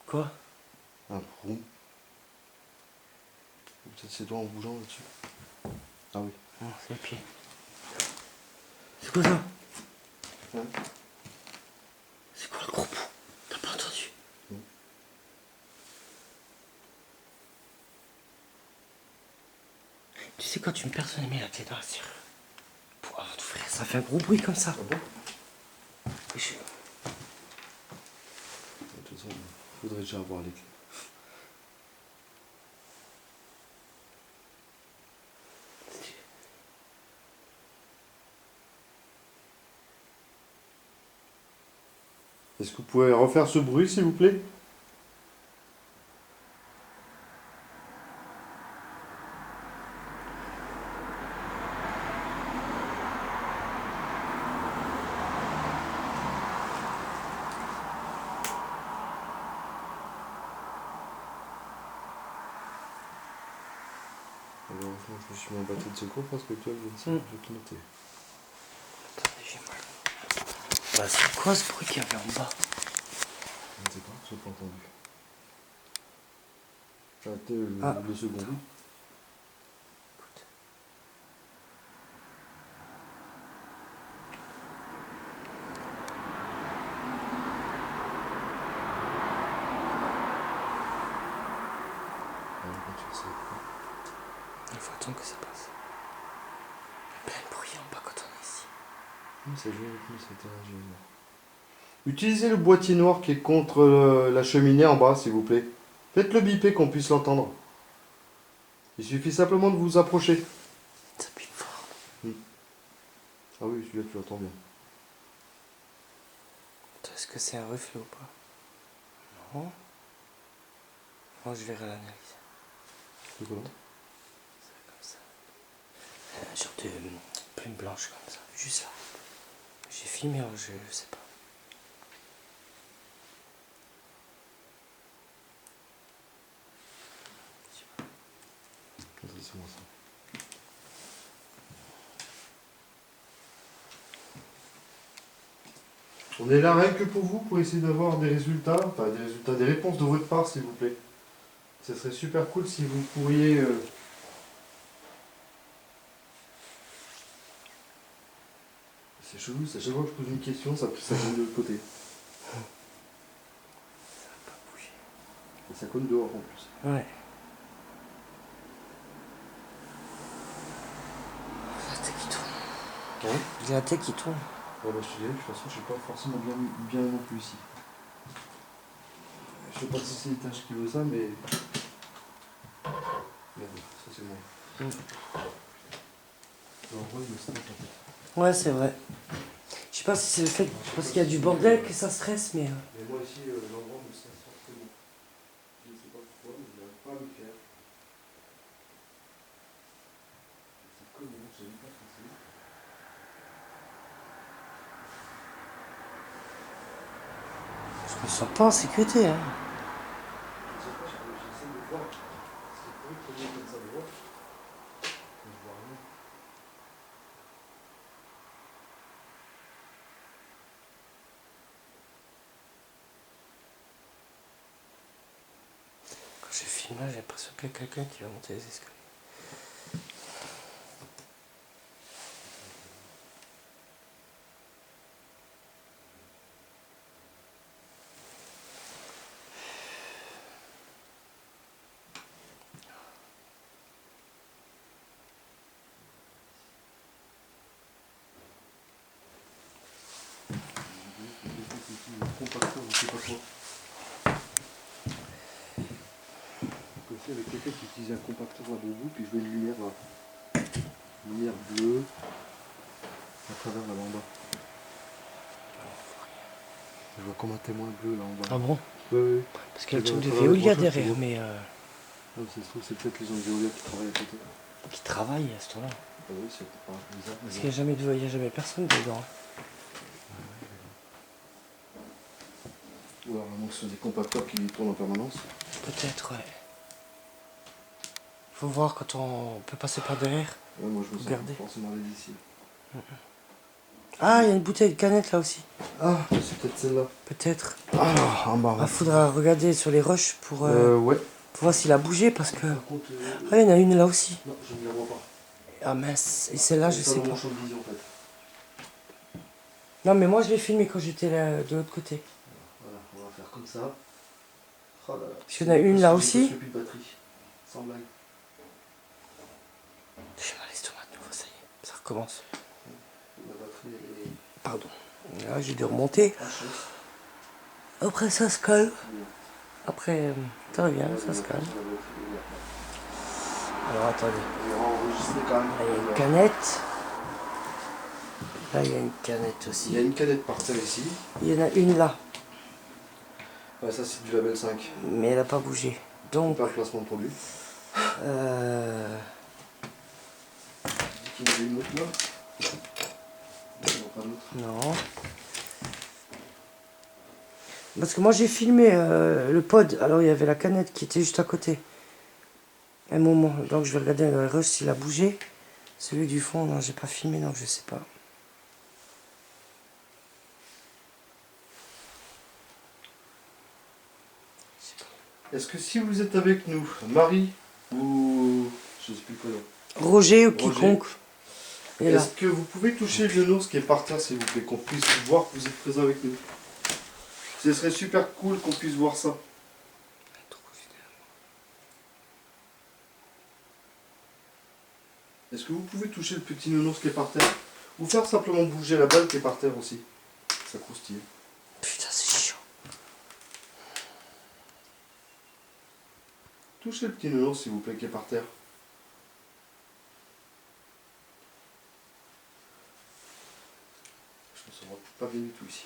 Quoi? Un roux. Ou peut-être ses doigts en bougeant là-dessus. Ah oui. Non, c'est le pied. C'est quoi ça? Hein? C'est quoi le gros bout? T'as pas entendu? Non. Tu sais, quand une personne met la tête dans la serrure, pouah, frère, ça fait un gros bruit comme ça. Ah bon? Et je- De toute façon, il faudrait déjà avoir les clés. Est-ce que vous pouvez refaire ce bruit, s'il vous plaît? Alors, je me suis mis en bateau de secours parce que toi, je vais te noter. Attendez, j'ai mal. Bah, c'est quoi ce bruit qu'il y avait en bas? Je ne sais pas, je n'ai pas entendu. Ça a été Ah. le second bruit. Écoute. Ah, quand tu sais. Il faut attendre que ça passe. Il y a plein de bruit en bas quand on est ici. Ça joue avec nous, c'était un jeu. Utilisez le boîtier noir qui est contre la cheminée en bas, s'il vous plaît. Faites-le biper qu'on puisse l'entendre. Il suffit simplement de vous approcher. Ça pique fort. Ah oui, celui-là, tu l'entends bien. Est-ce que c'est un reflet ou pas? Non. Moi, je verrai l'analyse. C'est quoi? C'est comme ça. Un genre de plume blanche comme ça. Juste là. J'ai filmé, alors je sais pas. C'est moi ça. On est là rien que pour vous, pour essayer d'avoir des résultats, enfin des résultats, des réponses de votre part, s'il vous plaît. Ce serait super cool si vous pourriez... C'est chelou, c'est à chaque fois que je pose une question, ça cogne de l'autre côté. Ça va pas bouger. Et ça cogne dehors en plus. Ouais. La tête qui tourne. Hein? J'ai la tête qui tourne. Ouais, bah, je te dirais, de toute façon, je suis pas forcément bien non plus ici. Je sais pas si c'est les tâches qui veut ça, mais... Merde, ça c'est moi. En vrai, il me stresse en fait. Ouais, c'est vrai. Je sais pas si c'est le fait parce qu'il y a du bordel que ça stresse, mais... Mais moi ici, l'endroit me stresse fortement. Je ne sais pas pourquoi, mais je n'arrive pas à me faire. C'est comme moi, je n'ai pas stressé. Je me sens pas en sécurité, hein. Je sais pas, j'essaie de voir. C'est pour très bien comme ça de voir. Mais je vois rien. Quand je filme là, j'ai l'impression qu'il y a quelqu'un qui va monter les escaliers. Compacteur, je sais pas quoi. Comme ça, avec quelqu'un qui utilise un compacteur là pour vous, puis je veux une lumière là. Lumière bleue à travers là en bas. Je vois comme un témoin bleu là en bas. Ah bon? Ouais, ouais. Parce qu'il y a le C'est truc de dans la Veolia brochette, tu derrière, vois. mais Ah, ça se trouve, c'est peut-être les gens de Veolia qui travaillent à côté. qui travaille à ce temps-là. Ah oui, c'est pas bizarre. Parce qu'il n'y a jamais il y a jamais personne dedans. Ou alors, ce sont des compacteurs qui tournent en permanence. Peut-être, ouais. Faut voir quand on peut passer par derrière. Ouais, moi je me sens Regardez. forcément aller d'ici. Ah, il y a une bouteille de canette là aussi. Ah, c'est peut-être celle-là. Peut-être. Ah, en bas. Ah, faudra regarder sur les roches pour Ouais. voir s'il a bougé parce que. Par contre, Ah, il y en a une là aussi. non, je ne la vois pas. Ah mince. Et celle-là, je C'est sais dans mon pas. champ de vision en fait. Non, mais moi je l'ai filmé quand j'étais là de l'autre côté. Voilà, on va faire comme ça. Oh là là. Parce qu'il y en a une là aussi. J'ai plus de batterie. Sans blague. J'ai mal à l'estomac de nouveau, ça y est. Ça recommence. La batterie elle est Pardon. Là, j'ai dû remonter. HS. Après, ça se calme. Après, ça revient, ça se calme. Alors, attendez. On va enregistrer quand même. Là, il y a une canette. Là, il y a une canette aussi. Il y a une canette par terre ici. Il y en a une là, Ouais, ça c'est du label 5. mais elle n'a pas bougé. Donc, Pas le placement de produit. Il y en a une autre là. Non, pas d'autre. non. Parce que moi j'ai filmé le pod, alors il y avait la canette qui était juste à côté. Un moment, donc je vais regarder dans la rush s'il a bougé. Celui du fond, non, j'ai pas filmé, donc je sais pas. Est-ce que si vous êtes avec nous, Marie ou je sais plus quoi là. Roger ou Roger. quiconque est là. Est-ce que vous pouvez toucher le ours qui est par terre s'il vous plaît, qu'on puisse voir que vous êtes présent avec nous. Ce serait super cool qu'on puisse voir ça. Est-ce que vous pouvez toucher le petit nounours qui est par terre? Ou faire simplement bouger la balle qui est par terre aussi. Ça croustille. Putain, c'est chiant. Touchez le petit nounours s'il vous plaît qui est par terre. bien du tout ici.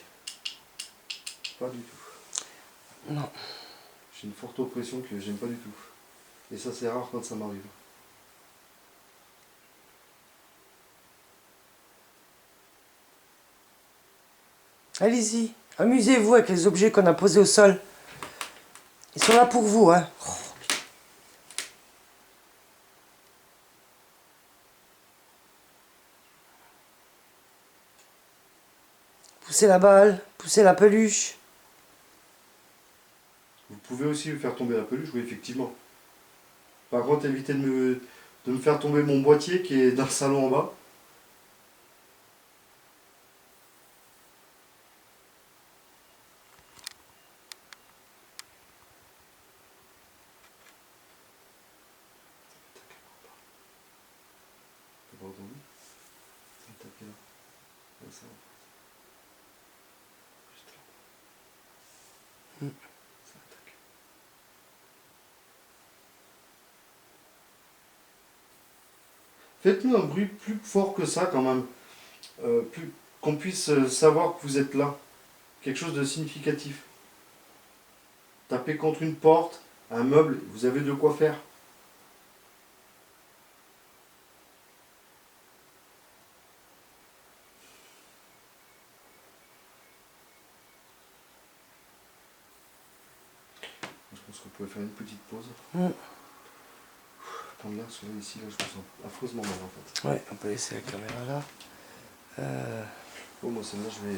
Pas du tout. Non. J'ai une forte oppression que j'aime pas du tout. Et ça c'est rare quand ça m'arrive. Allez-y, amusez-vous avec les objets qu'on a posés au sol. Ils sont là pour vous, hein. Poussez la balle, poussez la peluche. Vous pouvez aussi faire tomber la peluche, oui effectivement. Par contre, évitez de me faire tomber mon boîtier qui est dans le salon en bas. T'as pas entendu? Ça a tapé là. Là, ça va. Juste là. Ça attaque. Faites-nous un bruit plus fort que ça quand même. Plus qu'on puisse savoir que vous êtes là. Quelque chose de significatif. Tapez contre une porte, un meuble, vous avez de quoi faire. Je pense qu'on pourrait faire une petite pause. Prendre l'air, parce que là, ici, là, je me sens affreusement mal en fait. Ouais, on peut laisser la caméra là. Oh, moi, celle-là, je vais.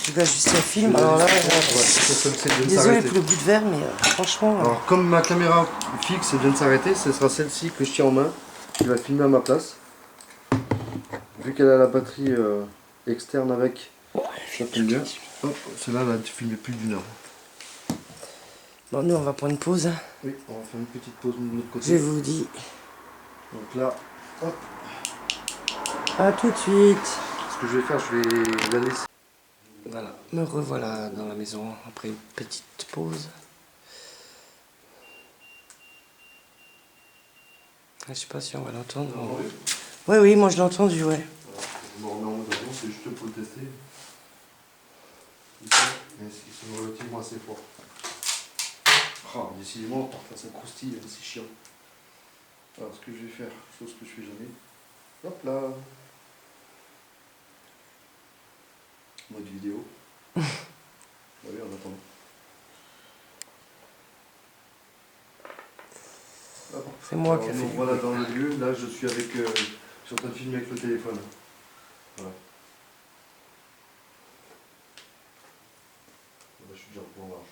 Je vais ajuster le film. Alors là, désolé pour le bout de verre, mais franchement. Alors, comme ma caméra fixe vient de s'arrêter, ce sera celle-ci que je tiens en main, qui va filmer à ma place. Vu qu'elle a la batterie externe avec, ça tombe bien. Hop, celle-là, elle a filmé plus d'1 heure. Bon, nous, on va prendre une pause. Oui, on va faire une petite pause de l'autre côté. Je vous dis. Donc là, hop. À tout de suite. Ce que je vais faire, je vais la laisser. Voilà, me revoilà dans la maison après une petite pause. Je sais pas si on va l'entendre. Oui, oui, moi je l'ai entendu, ouais. Je me remets en mode avion, c'est juste pour le tester. Ils sont relativement assez forts. Ah, décidément, parfois ça croustille, c'est chiant. Alors, ce que je vais faire, chose que je fais jamais. Hop là. Mode vidéo. Oui, en attendant. C'est moi qui ai fait. Voilà, dans le lieu, là je suis avec. Je suis en train de filmer avec le téléphone. Voilà. Là, je suis déjà au point large.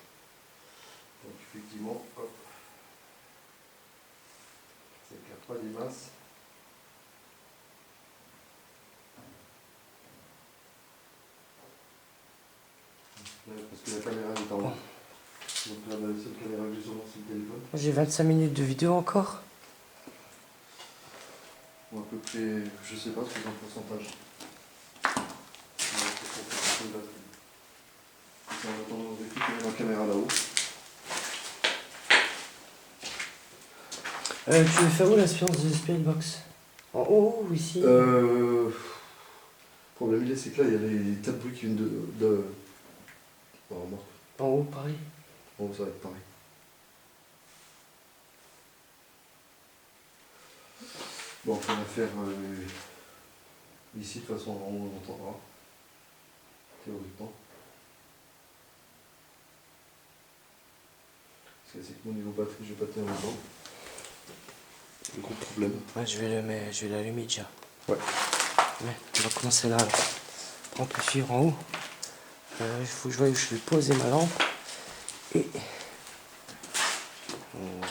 Donc, effectivement, hop. Ça éclaire pas des masses. Parce que la caméra est en haut. Donc là, la seule caméra que j'ai sur le téléphone. J'ai 25 minutes de vidéo encore. Ou à peu près, je sais pas, c'est un pourcentage. En attendant, je vais récupérer ma caméra là-haut. Tu veux faire où l'expérience de Spirit Box? En haut ou ici? Le problème, c'est que là, il y a les tas de bruits qui viennent de... Oh, remarque. En haut, pareil. Bon, ça va être pareil. Bon, on va faire ici, de toute façon, on entendra. Théoriquement. Parce que c'est que mon niveau batterie, je vais pas tenir longtemps. Un gros problème. Ouais, je vais l'allumer déjà. Ouais. Ouais, on va commencer là. On peut suivre en haut. Il faut que je voie où je vais poser ma lampe. Et... On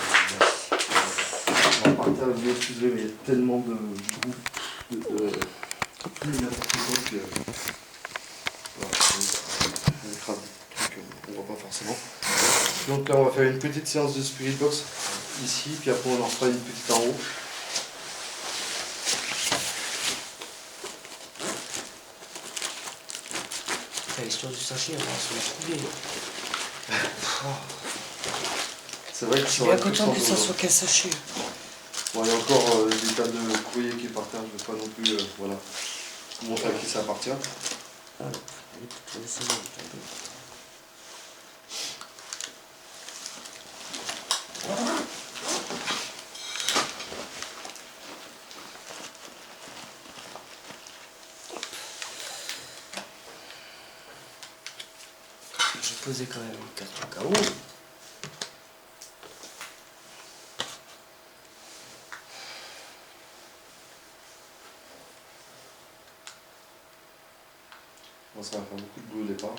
va partir, vous m'excuserez, mais il y a tellement de groupes, n'importe quoi que... Voilà, on écrase des trucs qu'on voit pas forcément. Donc là, on va faire une petite séance de Spirit Box ici, puis après on en fera une petite en haut. L'histoire du sachet, on va se le trouver. C'est vrai que Je suis bien content que ça soit qu'un sachet. Bon, il y a encore des tas de courriers qui est par terre, je ne vais pas non plus voilà, vous montrer à qui ça appartient. Hop, allez, c'est bon, attendez. Je vais poser quand même une carte au cas où. Bon, ça va faire beaucoup de bruit au départ.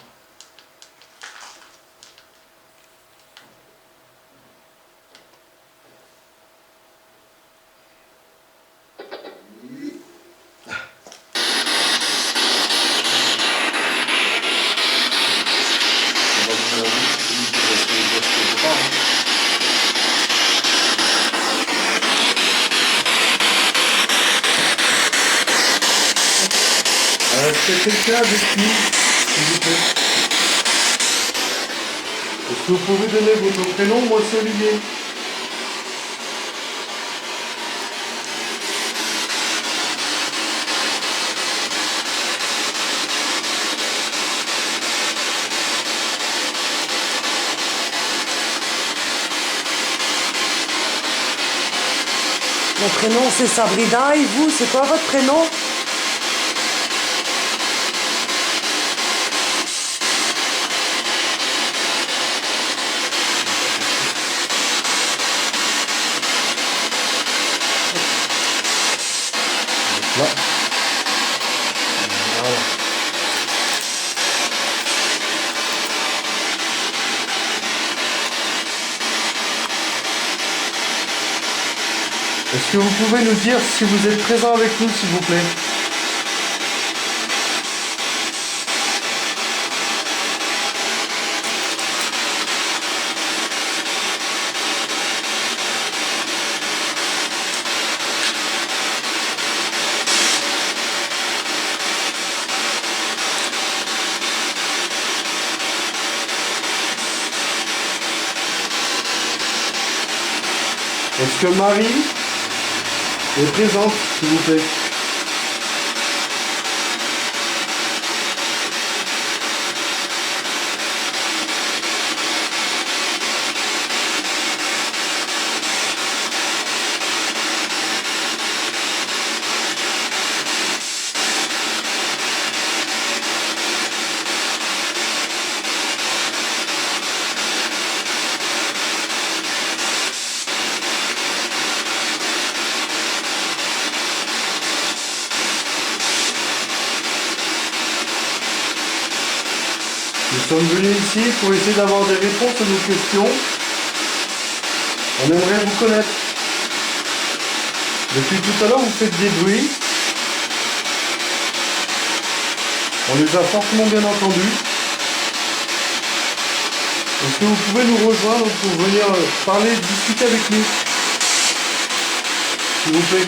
On va vous la bouche, parce que je sais pas. Est-ce que quelqu'un avec nous, s'il vous plaît? Est-ce que vous pouvez donner votre prénom? Moi, c'est Olivier. Mon prénom c'est Sabrina et vous, c'est quoi votre prénom? Là. Voilà. Est-ce que vous pouvez nous dire si vous êtes présent avec nous, s'il vous plaît? Est-ce que Marie est présente, s'il vous plaît? Nous sommes venus ici pour essayer d'avoir des réponses à nos questions. On aimerait vous connaître. Depuis tout à l'heure, vous faites des bruits. On les a fortement bien entendus. Est-ce que vous pouvez nous rejoindre pour venir parler, discuter avec nous? S'il vous plaît.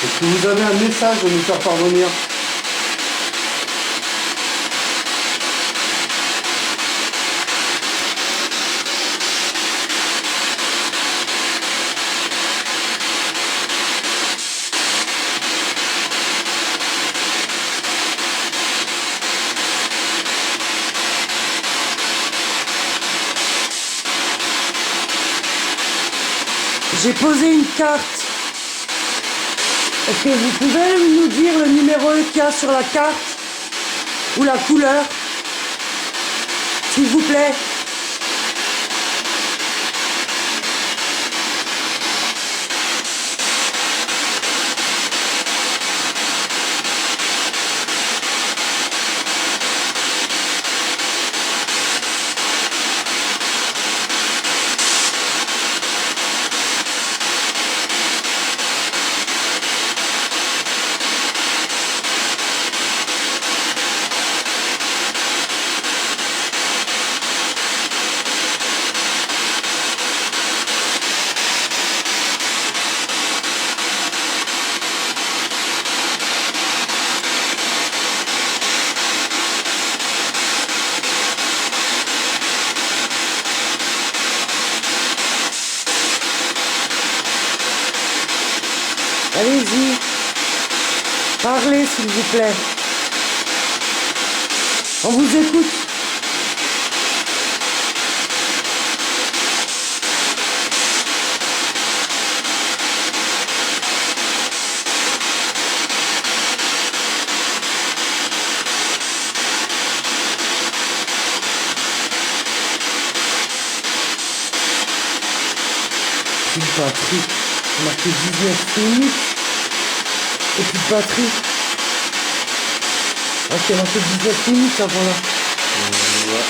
Est-ce que vous avez un message à nous faire parvenir? J'ai posé une carte. Est-ce que vous pouvez nous dire le numéro qu'il y a sur la carte? Ou la couleur? S'il vous plaît. parler, s'il vous plaît. On vous écoute. Plus de batterie. On a marqué 19 minutes. Et plus de batterie. Ah, c'est marqué 19 minutes avant là. Ouais.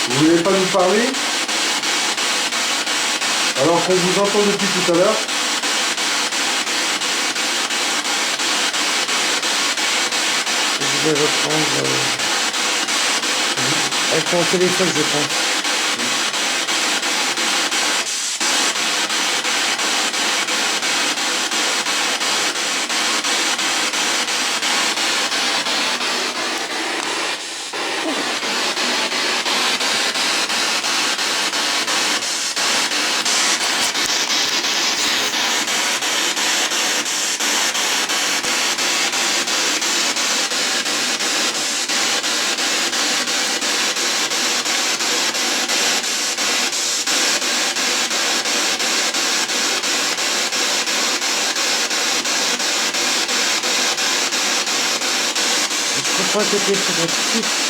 Vous voulez pas nous parler? Alors qu'on vous entend depuis tout à l'heure. Je vais reprendre avec mon téléphone, je pense. Je crois que c'était sur votre site.